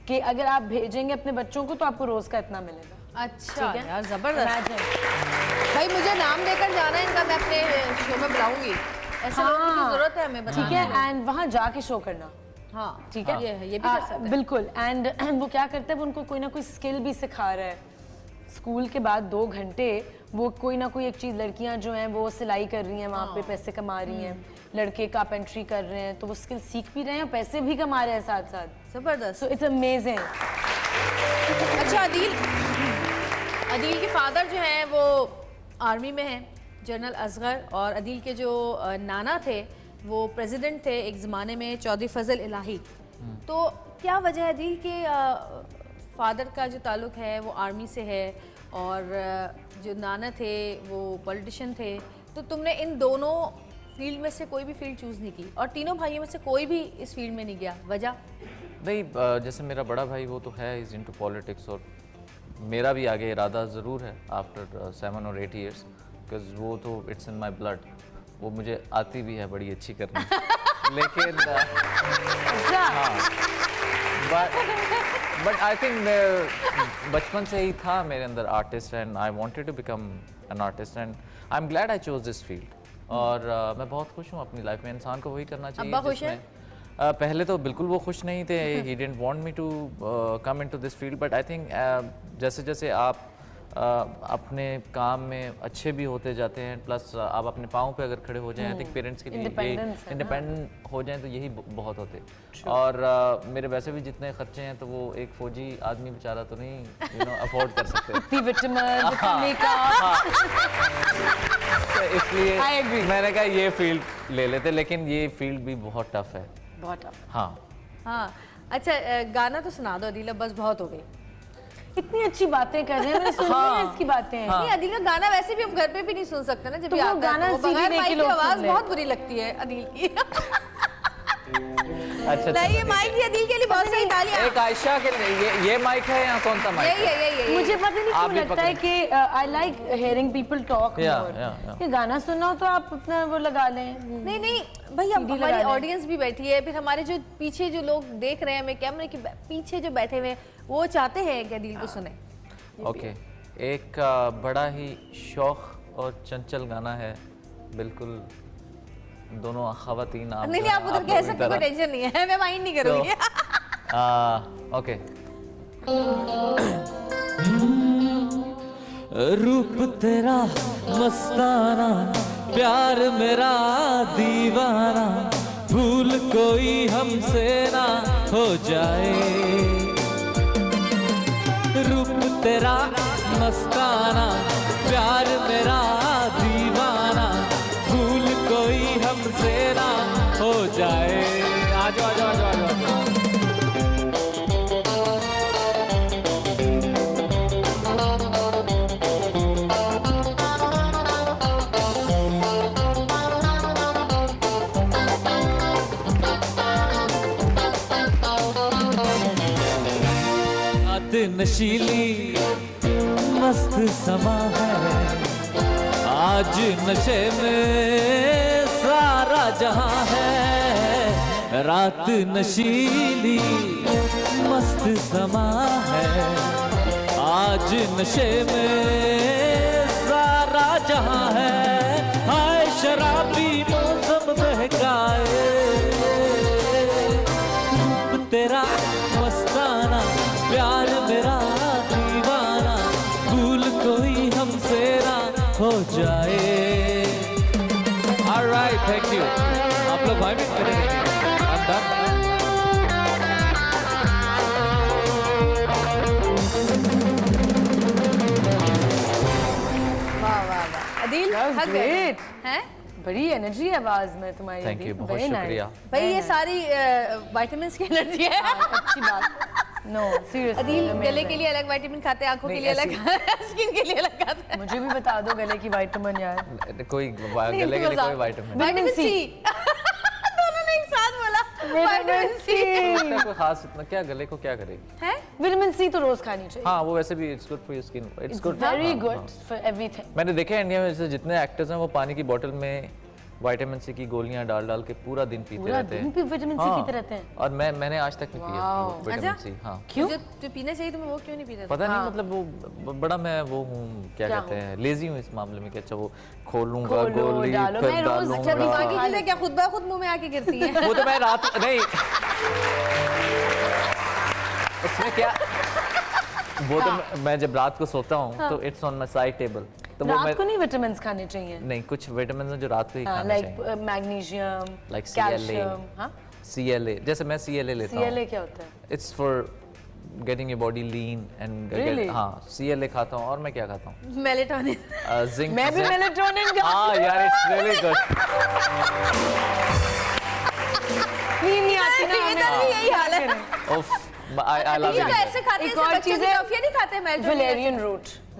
कि अगर आप भेजेंगे अपने बच्चों को तो आपको रोज का इतना मिलेगा। अच्छा यार, जबरदस्त। भाई मुझे नाम देकर जाना है इनका, मैं अपने शो में बुलाऊंगी, ऐसे लोगों की जरूरत है हमें, ठीक है, एंड वहाँ जाके शो करना। हाँ ठीक है, ये भी कर सकते हैं। बिल्कुल। एंड वो क्या करते हैं, वो उनको कोई ना कोई स्किल भी सिखा रहा है। स्कूल के बाद 2 घंटे वो कोई ना कोई एक चीज़, लड़कियां जो हैं वो सिलाई कर रही हैं वहाँ पे, पैसे कमा रही हैं, लड़के कारपेंट्री कर रहे हैं, तो वो स्किल सीख भी रहे हैं और पैसे भी कमा रहे हैं साथ साथ। जबरदस्त। So it's amazing. अच्छा अदील के फादर जो हैं वो आर्मी में हैं, जनरल असगर, और अदील के जो नाना थे वो प्रेसिडेंट थे एक ज़माने में, चौधरी फजल इलाही। तो क्या वजह है अदील के फादर का जो ताल्लुक़ है वो आर्मी से है और जो नाना थे वो पॉलिटिशियन थे, तो तुमने इन दोनों फील्ड में से कोई भी फील्ड चूज़ नहीं की और तीनों भाइयों में से कोई भी इस फील्ड में नहीं गया, वजह? नहीं, जैसे मेरा बड़ा भाई वो तो है इज़ इनटू पॉलिटिक्स, और मेरा भी आगे इरादा ज़रूर है आफ्टर 7 or 8 years, बिकॉज वो तो इट्स इन माई ब्लड, वो मुझे आती भी है बड़ी अच्छी करनी। लेकिन हाँ, बट आई थिंक बचपन से ही था मेरे अंदर artist and I wanted to become an artist and I am glad I chose this field. और मैं बहुत खुश हूँ अपनी लाइफ में। इंसान को वही करना चाहिए। अब्बा खुश हैं? पहले तो बिल्कुल वो खुश नहीं थे। He didn't want me to come into this field, but I think जैसे जैसे आप अपने काम में अच्छे भी होते जाते हैं, प्लस आप अपने पाँव पे अगर खड़े हो जाएं, आई थिंक पेरेंट्स के लिए इंडिपेंडेंट हो जाएं तो यही बहुत होते। और मेरे वैसे भी जितने खर्चे हैं तो वो एक फौजी आदमी बेचारा तो नहीं अफोर्ड कर सकते। तो इसलिए मैंने कहा ये फील्ड ले लेते, लेकिन ये फील्ड भी बहुत टफ है। बहुत टफ। हाँ। अच्छा, गाना तो सुना दो अदील, बस बहुत हो गई। इतनी अच्छी बातें कर रहे हैं, मैंने सुनी है इसकी बातें। नहीं अदील का गाना वैसे भी हम घर पे भी नहीं सुन सकते ना, जब तो भी वो आता गाना है तो सीधी बगैर माइक की आवाज सुन ले। बहुत बुरी लगती है अदील की। अच्छा, नहीं ये माइक ही अदील के लिए बहुत सही तालियां। एक आयशा के लिए ये माइक है या कौन सा माइक है? यही मुझे पता नहीं क्यों लगता है कि I like hearing people talk more. ये गाना सुनना हो तो आप अपना वो लगा लें। नहीं भाई, हमारी ऑडियंस भी बैठी है, फिर हमारे जो पीछे जो लोग देख रहे हैं, हमें कैमरे के पीछे जो बैठे हुए हैं, वो चाहते हैं कि अदील को सुने। ओके, एक बड़ा ही शौक और चंचल गाना है, बिल्कुल दोनों खवातीन आप नहीं आप उधर कह सकते, कोई टेंशन नहीं है, मैं माइंड नहीं करूंगी। ओके। रूप तेरा मस्ताना, प्यार मेरा दीवाना, भूल कोई हमसे ना हो जाए। रूप तेरा मस्ताना, प्यार मेरा दीवाना, भूल कोई हमसे ना हो जाए। आजो आजो आजो आजो, आजो। नशीली मस्त समा है, आज नशे में सारा जहां है। रात नशीली मस्त समा है, आज नशे में सारा जहां है। हाय शराबी मौसम बहकाए, रूप तेरा मस्ताना, प्यार मेरा दीवाना, भूल कोई हमसे ना हो जाए। Alright, thank you. आप लोग भाई भी करेंगे। I'm done. वाह अदील, ग्रेट हैं? बड़ी एनर्जी है आवाज में तुम्हारी। थैंक यू, बहुत शुक्रिया भाई। ये सारी विटामिन्स की एनर्जी है। अच्छी बात। नो सीरियसली, अदील गले के लिए अलग विटामिन खाते हैं, आंखों के लिए अलग, स्किन के लिए अलग खाते हैं। मुझे भी बता दो गले की विटामिन यार। कोई गले के लिए कोई विटामिन। Vitamin C. दोनों ने एक साथ बोला विटामिन सी। इसका कोई खास इतना क्या, गले को क्या करेगी? है विटामिन सी तो रोज खानी चाहिए। हाँ, वो वैसे भी it's good for your skin, it's good, very good for everything. मैंने देखा है इंडिया में जैसे जितने एक्टर्स हैं वो पानी की बोतल में विटामिन सी की गोलियां डाल डाल के पूरा दिन पीते रहते हैं। पूरा दिन विटामिन सी पीते रहते हैं। और मैंने आज तक नहीं पिया विटामिन सी। हाँ, क्यों? जो पीना चाहिए तुम्हें वो क्यों नहीं पीते? पता नहीं, मतलब वो बड़ा मैं वो हूँ, क्या कहते हैं, लेजी हूँ इस मामले में कि अच्छा वो खोलूंगा गोली फिर डालूंगा। अच्छा, दिमागी चीजें क्या खुद ब खुद मुंह में आके गिरती हैं? वो तो मैं रात नहीं, उसमें क्या, वो तो मैं जब रात को सोता हूँ तो it's on my side table. तो वो रात को नहीं विटामिन खाने चाहिए? नहीं, कुछ विटामिन जो रात को ही खाने चाहिए, लाइक मैग्नीशियम, लाइक कैल्शियम। हाँ, CLA, जैसे मैं CLA लेता हूँ। CLA क्या होता है? It's for getting your body lean and हाँ, CLA खाता हूँ। और मैं क्या खाता हूँ? मेलेटोनिन। जिंक। मैं भी मेलेटोनिन का। हाँ यार, इट्स रियली गुड। नींद नहीं आती ना, इधर भी यही हाल है। उफ, I love it. ऐसे खाते हैं, बच्चे भी टॉफियां नहीं खाते मेलेटोनिन।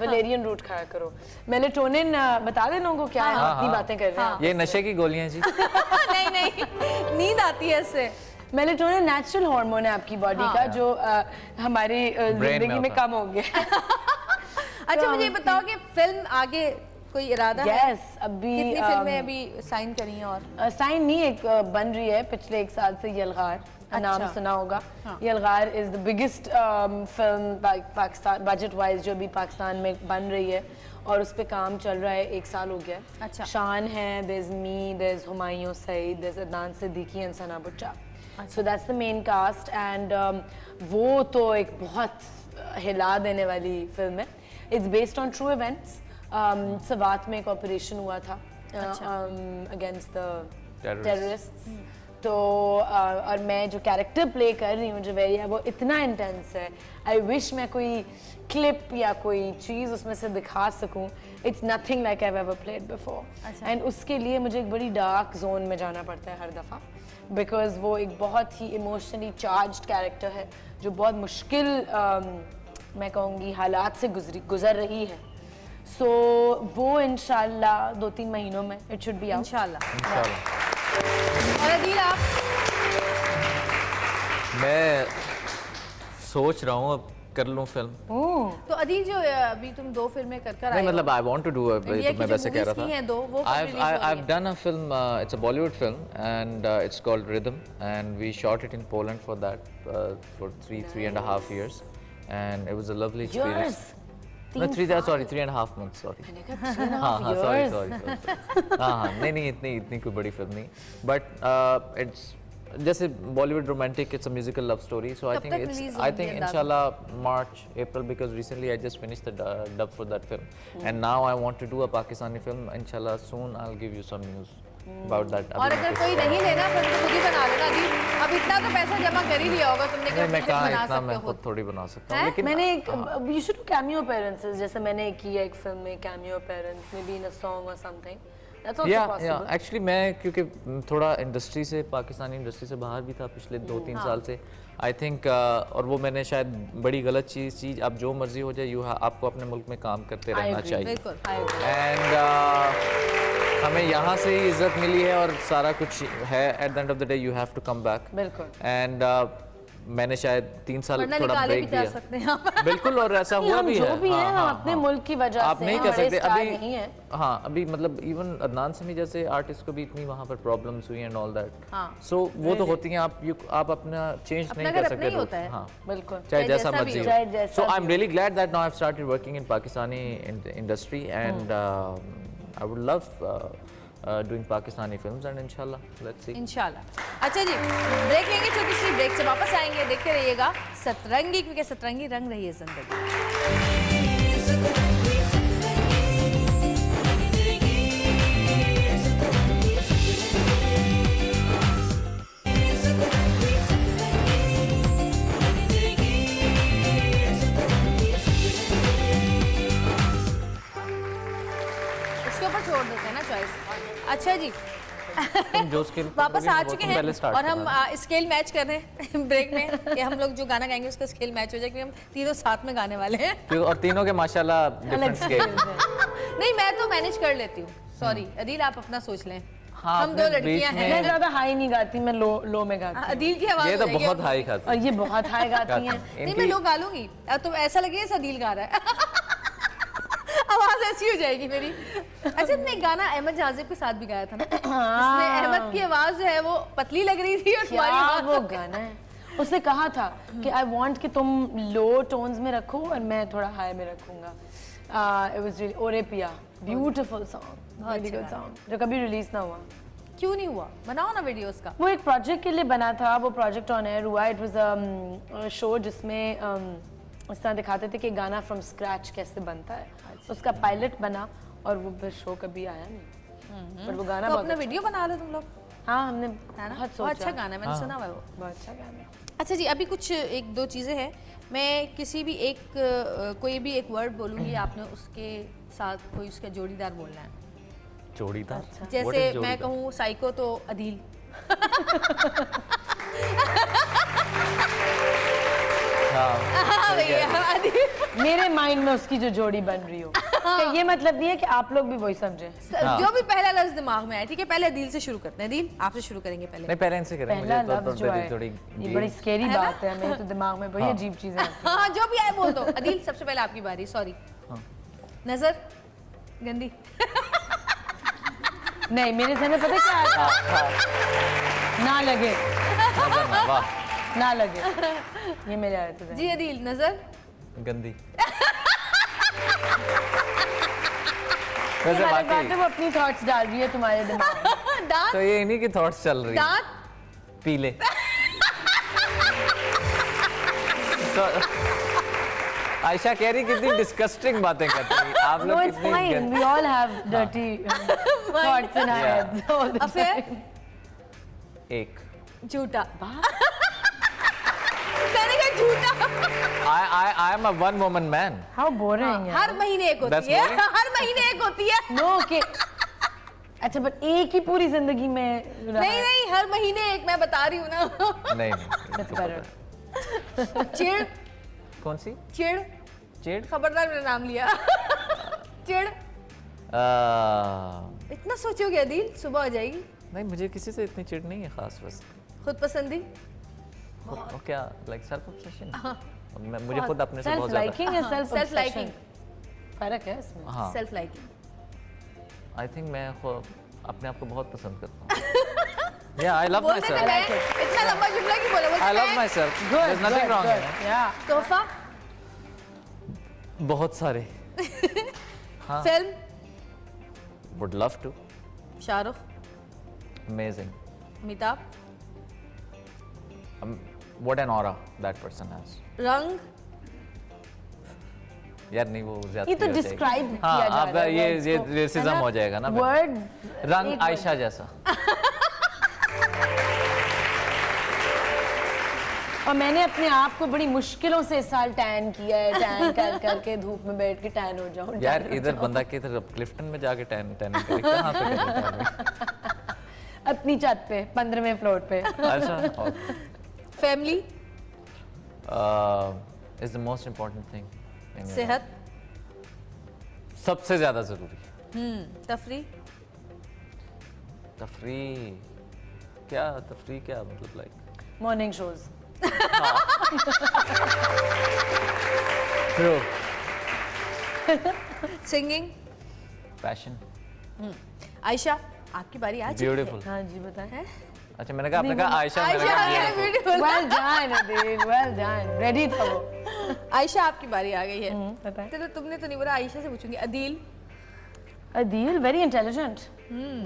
वलेरियन रूट खाया करो। मेलेटोनिन बता दे लोगों को क्या है, इतनी बातें कर रहे हैं। ये नशे की गोलियां जी। नहीं, नींद आती है इससे। मेलेटोनिन नेचुरल हार्मोन है आपकी बॉडी का, जो हमारी जिंदगी में कम हो गया। अच्छा, मुझे बताओ कि फिल्म आगे कोई इरादा है? यस, अभी कितनी फिल्में अभी साइन करी हैं? और साइन नहीं, एक बन रही है पिछले 1 साल से, यलगार। नाम सुना होगा। यलगार is the biggest film Pakistan budget wise जो भी पाकिस्तान में बन रही है, और उस पे काम चल रहा है, 1 साल हो गया। अच्छा। शान है, there is me, there is Humayun Saeed, there is Adnan Siddiqui and Sana Bucha. So that's the main cast and वो तो एक बहुत हिला देने वाली फिल्म है। It's based on true events. Swat में एक ऑपरेशन हुआ था अगेंस्ट द टेररिस्ट्स। तो और मैं जो कैरेक्टर प्ले कर रही हूँ जवेरिया, वो इतना इंटेंस है। आई विश मैं कोई क्लिप या कोई चीज़ उसमें से दिखा सकूँ। It's nothing like I ever played before and उसके लिए मुझे एक बड़ी डार्क जोन में जाना पड़ता है हर दफ़ा, बिकॉज वो एक बहुत ही इमोशनली चार्ज्ड कैरेक्टर है जो बहुत मुश्किल मैं कहूँगी हालात से गुजर रही है। सो वो इंशाल्लाह 2-3 महीनों में इट शुड बी आउट इंशाल्लाह। और अदील आप? मैं सोच रहा हूँ अब कर लूँ फिल्म। तो अदील जो अभी तुम 2 फिल्में कर आए नहीं, हो, मतलब आई वांट टू डू, मैं वैसे कह रहा था। हैं 2 वो I've done a film, it's a Bollywood film and it's called Rhythm and we shot it in Poland for that for 3.5 years and it was a lovely experience. No, 3.5 months, sorry. हाँ, sorry. हाँ, नहीं, इतनी कोई बड़ी फिल्म नहीं, but it's जैसे Bollywood romantic, it's a musical love story, so I think इंशाल्लाह March, April, because recently I just finished the dub for that film and now I want to do a Pakistani film. Inshallah soon I'll give you some news about that. और अगर कोई नहीं लेना फिर तो खुद ही बना लेना जी। अब इतना तो पैसा जमा कर ही लिया होगा तुमने, क्या मैं कहाँ बना इतना सकते मैं हो खुद थोड़ी बना सकता हूँ। लेकिन मैंने एक you should do cameo appearances, जैसे मैंने किया एक फिल्म में cameo appearance, maybe in a song or something. या एक्चुअली मैं क्योंकि थोड़ा इंडस्ट्री से, पाकिस्तानी इंडस्ट्री से बाहर भी था पिछले 2-3 साल से, आई थिंक और वो मैंने शायद बड़ी गलत चीज़ अब जो मर्जी हो जाए आपको अपने मुल्क में काम करते रहना चाहिए एंड हमें यहाँ से ही इज्जत मिली है और सारा कुछ है। At the end of the day you have to come back and मैंने शायद 3 साल थोड़ा ब्रेक दिया। बिल्कुल, और ऐसा हुआ भी है। जो भी है हम अपने मुल्क की वजह से आप नहीं कर सकते अभी नहीं है। हाँ, अभी मतलब इवन अदनान समी जैसे आर्टिस्ट को भी इतनी वहाँ पर प्रॉब्लम्स हुई एंड ऑल दैट, सो वो तो होती हैं। आप अपना चेंज नहीं कर सकते। हाँ बिल्कुल, चाहे जैसा मर्जी हो। So I am really glad that now I have started working in Pakistani industry and I would love doing Pakistani films and inshallah let's see. इंशाल्लाह। अच्छा जी, ब्रेक लेंगे, छोटी सी ब्रेक से वापस आएंगे। देखते रहिएगा सतरंगी, क्योंकि सतरंगी रंग रही है जिंदगी। इसके ऊपर छोड़ देते हैं ना चॉइस। अच्छा जी, वापस आ चुके हैं और हम स्केल मैच कर रहे हैं ब्रेक में कि हम लोग जो गाना गाएंगे उसका स्केल मैच हो जाए, क्योंकि हम तीनों साथ में गाने वाले हैं और तीनों के माशाल्लाह डिफरेंट स्केल। नहीं, मैं तो मैनेज कर लेती हूँ। सॉरी अदील, आप अपना सोच लें। हाँ, हम 2 लड़कियां हैं। मैं ज्यादा हाई नहीं गाती, मैं लो में गाती हूँ। अदील की आवाज ये तो बहुत हाई गाती और ये बहुत हाई गाती हैं। नहीं, मैं लो गा लूंगी तो ऐसा लगे जैसे अदील गा रहा है। आवाज ऐसी हो जाएगी मेरी। अच्छा, तुमने गाना अहमद जाजिब के साथ भी गाया था ना, जिसमें अहमद की आवाज जो है वो पतली लग रही थी और तुम्हारी आवाज वो गाना है। उसने कहा था कि आई वांट कि तुम लो टोन्स में रखो और मैं थोड़ा हाई में रखूंगा। इट वाज रियली ओरे पिया, beautiful song, very good song, जो कभी रिलीज ना हुआ। क्यों नहीं हुआ? बनाओ ना वीडियो उसका। वो एक प्रोजेक्ट के लिए बना था, वो प्रोजेक्ट ऑन एयर हुआ। इट वाज अ शो जिसमें इस तरह दिखाते थे कि गाना फ्रॉम स्क्रैच कैसे बनता है। उसका पायलट बना और वो फिर शो कभी आया नहीं, पर वो गाना तो बहुत अपना वीडियो बना लो तुम लोग। हाँ, हमने बहुत सोचा। अच्छा गाना है, मैंने सुना हुआ है वो, बहुत अच्छा गाना है। अच्छा जी, अभी कुछ 1-2 चीज़ें हैं। मैं किसी भी कोई भी एक वर्ड बोलूँगी, आपने उसके साथ कोई उसका जोड़ीदार बोलना है। जोड़ीदार? जैसे मैं कहूँ साइको तो अदील। मेरे माइंड में उसकी जो जोड़ी बन रही हो, ये मतलब नहीं है कि आप लोग भी वही समझे। जो भी पहला लफ्ज दिमाग में आया, ठीक है, पहले अदील से शुरू करते हैं। अदील, आपसे शुरू करेंगे पहले। नहीं, पहले इनसे करेंगे। पहला लफ्ज जो है ये बड़ी स्केरी बात है, मेरे तो दिमाग में बड़ी अजीब चीजें आती हैं। हाँ, जो भी आए बोल दो। अदील, सबसे पहले आपकी बारी। सॉरी, नजर गंदी। नहीं, मेरे जहन में पता क्या आता, ना लगे। ना लगे। ये मेरे आए थे जी अदील, नजर गंदी। वैसे बाकी वो अपनी थॉट्स डाल रही है तुम्हारे दिमाग में। दांत, तो ये इन्हीं की थॉट्स चल रही है। दांत पीले। तो आयशा कह रही कितनी डिस्कस्टिंग बातें करती हैं आप लोग। No, it's fine. We all have dirty thoughts in our heads all the affair, time. एक। झूठा। मैंने कहा झूठा। I am a one woman man. How boring है। हर महीने एक That's होती है। boring. हर महीने एक होती है। No, okay. अच्छा बट एक ही पूरी जिंदगी में नहीं नहीं, हर महीने एक, मैं बता रही हूँ ना। नहीं That's better. चिड़, कौन सी चिड़, चिड़? खबरदार मेरा नाम लिया। चिड़, इतना सोचोगे अदील, सुबह हो जाएगी। नहीं, मुझे किसी से इतनी चिढ़ नहीं है खास, बस खुद पसंदी, वो क्या लाइक सेल्फ ऑब्सेशन। मुझे खुद अपने से बहुत सेल्फ ज्यादा। लाइकिंग या सेल्फ सेल्फ लाइकिंग, फर्क है इसमें। हाँ, सेल्फ लाइकिंग। आई थिंक मैं अपने आप को बहुत पसंद करता हूँ। Yeah, I love बोलने myself. में मैं इतना लंबा जुमला क्यों बोला? I love myself. There's nothing wrong in it. Yeah. तोहफा, बहुत सारे। हाँ। Film, Would love to. Shahrukh, Amazing. Amitabh, What an aura that person has. रंग, यार नहीं, वो ज्यादा ये तो डिस्क्राइब किया हाँ, जा अब रहा है ये words को, रेसिज्म है ना? हो जाएगा ना। Words, रंग एक आयशा जैसा। और मैंने अपने आप को बड़ी मुश्किलों से इस साल टैन किया है, टैन कर करके धूप में बैठ के टैन हो जाऊं। यार इधर बंदा किधर क्लिफ्टन में जाके टैन करे, कहाँ पे करे? अपनी छत पे 15वें फ्लोर पे। अच्छा। Family, is the most important thing. सेहत, सबसे ज्यादा जरूरी। तफरी, तफरी क्या मतलब like morning shows. True. Singing, passion. Ayesha आपकी बारी आज। ब्यूटीफुल। हाँ जी बताएं। अच्छा, मैंने कहा आपने कहा आयशा, मैंने आयशा कहा beautiful. Well done, Adil, well done. Ready था वो। आयशा आपकी बारी आ गई है। बताएं। चलो तुमने तो नहीं बोला, आयशा से पूछूंगी। Adeel, Adil, very intelligent.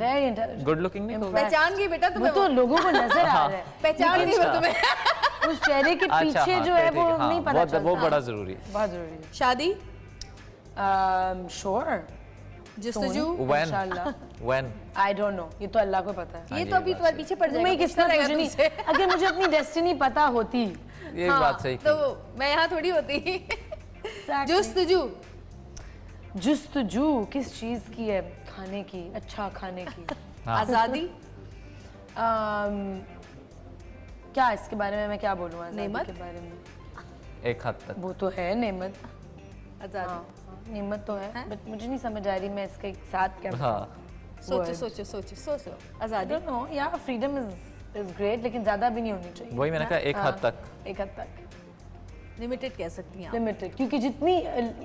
Very intelligent. Good looking नहीं होगा। पहचान गई बेटा वो तुम्हें। तो लोगों को नजर आ रहा है। पहचान गई वो तुम्हें। उस चेहरे के अच्छा, पीछे हाँ, जो है ठीक वो हाँ, नहीं पता चलता। वो बड़ा जरूरी है। बहुत जरूरी है। शादी, Sure. जस्तजू, When? इंशाल्लाह। When? I don't know. ये तो अल्लाह को पता है। ये तो अभी तुम्हारे पीछे पड़ जाएगा। मैं किस्मत पूछना मुझे रहेगा नहीं। तुमसे। अगर मुझे अपनी डेस्टिनी पता होती। ये बात सही तो की। मैं यहाँ थोड़ी होती। जस्तजू, जुस्तजू किस चीज की है? खाने की, अच्छा खाने की। आजादी, क्या इसके बारे में मैं क्या बोलूँ? आज़ादी नेमत? के बारे में एक हद तक। वो तो है नेमत। आजादी। हाँ, नेमत तो है बट मुझे नहीं समझ आ रही मैं इसके साथ क्या। हाँ। सोचो सोचो सोचो सोचो। आजादी, नो या फ्रीडम इज ग्रेट लेकिन ज्यादा भी नहीं होनी चाहिए। वही मैंने कहा एक हद तक। एक हद तक लिमिटेड कह सकती हैं आप। लिमिटेड, क्योंकि जितनी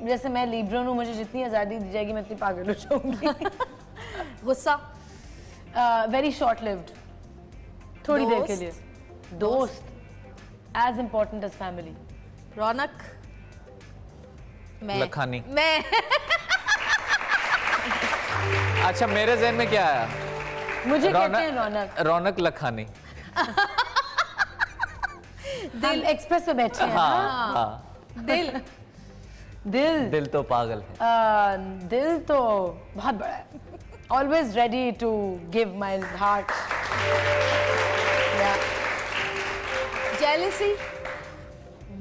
जैसे मैं लिब्रन हूँ, मुझे जितनी आज़ादी दी जाएगी मैं इतनी पागल हो जाऊंगी। गुस्सा, वेरी शॉर्ट लिव्ड, थोड़ी देर के दोस्त? लिए। दोस्त एज इम्पोर्टेंट एज फैमिली। रौनक, मैं लखानी। मैं अच्छा, मेरे ज़हन में क्या आया? मुझे कहते हैं रौनक। रौनक लखानी। दिल एक्सप्रेस पे बैठे हैं। हाँ, हाँ। दिल, दिल तो पागल है। दिल तो बहुत बड़ा है। Always ready to give my heart. Jealousy,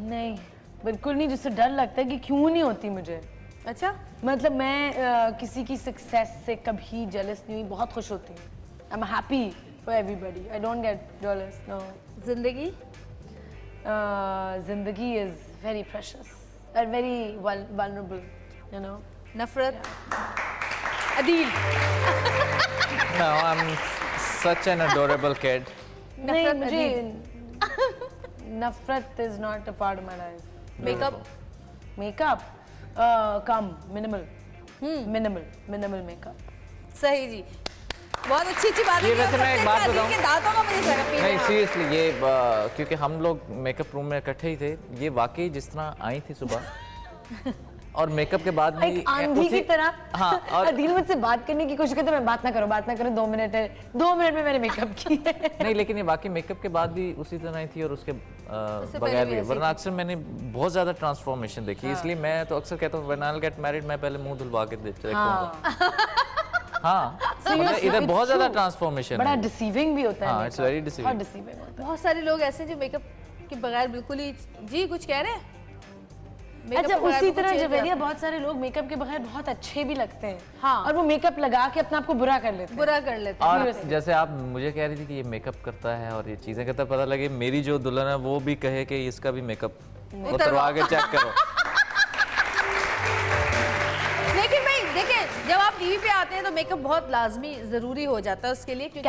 नहीं बिल्कुल नहीं, जिससे डर लगता है कि क्यों नहीं होती मुझे। अच्छा, मतलब मैं किसी की सक्सेस से कभी जेलस नहीं हुई, बहुत खुश होती हूँ। I am happy for everybody, I don't get jealous. No. जिंदगी, जिंदगी इज वेरी प्रेशियस और वेरी वल्नरेबल, यू नो। नफरत, Adeel, No, I'm such an adorable kid. नहीं मुझे नफरत is not a part of my life. Makeup, makeup come, minimal, minimal makeup. सही जी। बहुत अच्छी बात है। ये वैसे मैं एक बात बताऊं, दांतों का मुझे थेरेपी नहीं सीरियसली ये क्योंकि हम लोग मेकअप रूम में इकट्ठे ही थे, ये वाकई जिस तरह आई थी सुबह और मेकअप के बाद भी आंधी की तरह। हाँ, और दिल मुझसे बात करने की कोशिश करते, मैं बात ना करो 2 मिनट है, 2 मिनट में मैंने मेकअप किया है। नहीं लेकिन ये बाकी मेकअप के बाद भी उसी तरह ही थी और उसके बगैर भी, वरना अक्सर मैंने बहुत ज्यादा ट्रांसफॉर्मेशन देखी, इसलिए मैं तो अक्सर कहता हूँ when I will get married मैं पहले मुंह धुलवा के देखूंगा। हाँ, मतलब इधर बहुत ज्यादा ट्रांसफॉर्मेशन बड़ा डिसीविंग भी होता है। हाँ, इट्स वेरी डिसीविंग। बहुत सारे लोग ऐसे जो मेकअप के बगैर बिल्कुल ही, जी कुछ कह रहे हैं? अच्छा, उसी तरह जवेरिया बहुत सारे लोग मेकअप के बगैर बहुत अच्छे भी लगते हैं। हाँ, और वो मेकअप लगा के अपने आप को बुरा कर लेते हैं। और जैसे आप मुझे कह रही थी कि ये मेकअप करता है और ये चीजें करता है, पता लगे मेरी जो दुल्हन है वो भी कहे कि इसका भी मेकअप उतरवा के चेक करो। लेकिन भाई देखिए, जब आप टीवी पे आते हैं तो मेकअप बहुत लाजमी जरूरी हो जाता है उसके लिए, क्योंकि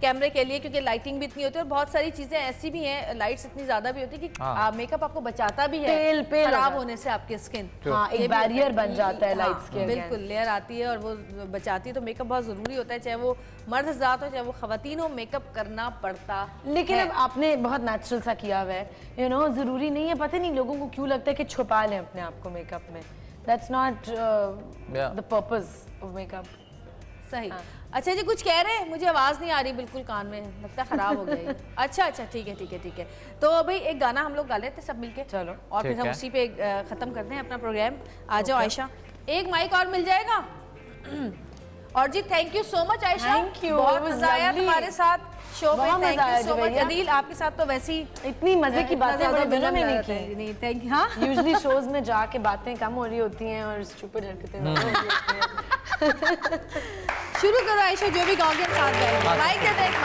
कैमरे के लिए क्योंकि लाइटिंग भी इतनी होती है और बहुत सारी चीजें ऐसी भी हैं, लाइट्स इतनी ज्यादा भी होती है कि मेकअप आपको बचाता भी है खराब होने से आपकी स्किन। हाँ, एक बैरियर बन जाता है लाइट्स के, बिल्कुल लेयर आती है और वो बचाती है, तो मेकअप बहुत जरूरी होता है, चाहे वो मर्द जात हो चाहे वो खवातीन हो, मेकअप करना पड़ता। लेकिन अब आपने बहुत नेचुरल सा किया हुआ है, यू नो, जरूरी नहीं है। पता नहीं लोगों को क्यों लगता है कि छुपा लें अपने आप को मेकअप में। That's not the purpose of makeup. सही। अच्छा जी, कुछ कह रहे हैं? मुझे आवाज नहीं आ रही बिल्कुल कान में, लगता है खराब हो गई। अच्छा, ठीक है। तो भाई एक गाना हम लोग गा लेते सब मिलके, चलो, और फिर हम उसी पे खत्म करते हैं अपना प्रोग्राम। आ जाओ आयशा, एक माइक और मिल जाएगा। और जी thank you so much Ayesha, thank you, बहुत मजा आया तुम्हारे साथ शो में। Thank you so much Adeel, आपके साथ तो वैसी इतनी मजे की बातें बड़े दिनों में नहीं की। नहीं थैंक यू। हाँ, यूजुअली शोज में जाके बातें कम हो रही होती हैं और स्टूपिड हरकतें ज्यादा हो रही होती हैं। शुरू करो आयशा, जो भी गाओगे हम साथ गाएंगे। माइक दे दे, एक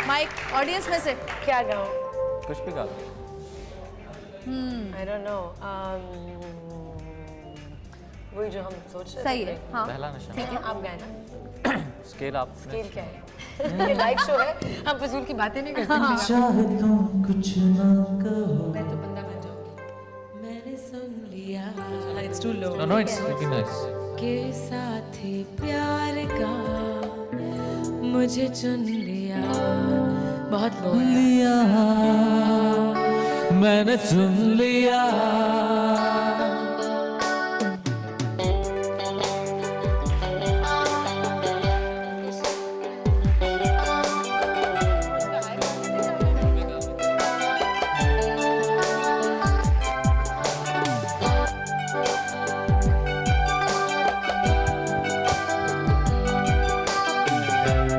माइक ऑडियंस में से। क्या गाओ? कुछ भी गाओ। आई डोंट नो, वही जो हम सोच रहे थे। सही है। हाँ, पहला नशा। ठीक है, आप गाएं ना। स्केल आप। स्केल क्या है? ये लाइव शो है, हम फजूल की बातें नहीं कर सकते। चाहे तुम कुछ ना कहो, मैं तो बंदा बन जाऊंगी। मैंने सुन लिया, It's too low. No, it's looking nice. के साथी प्यार का मुझे चुन लिया, बहुत लो है। लिया मैंने सुन लिया।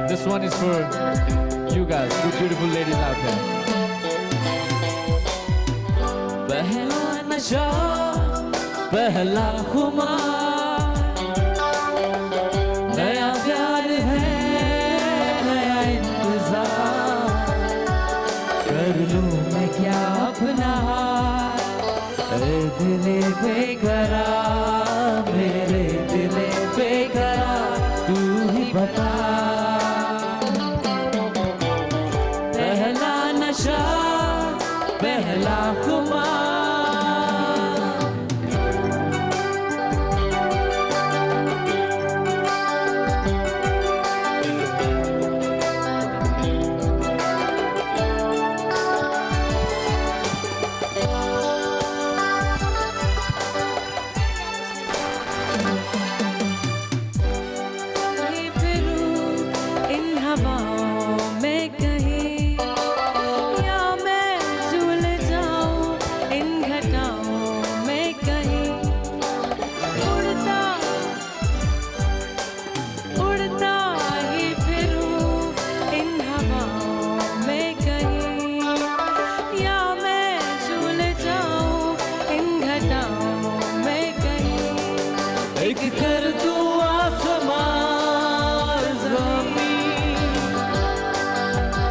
This one is for you guys, you beautiful ladies out there. पहला नशा, पहला खुमार, नया प्यार है, नया इंतजार, कर लूं मैं क्या अपना, ए दिले बेकरार, मेरे दिले बेकरार, तू ही बता। पहला नशा, पहला खुमार,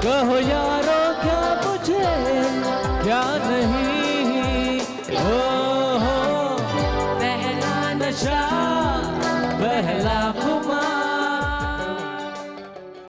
कहो या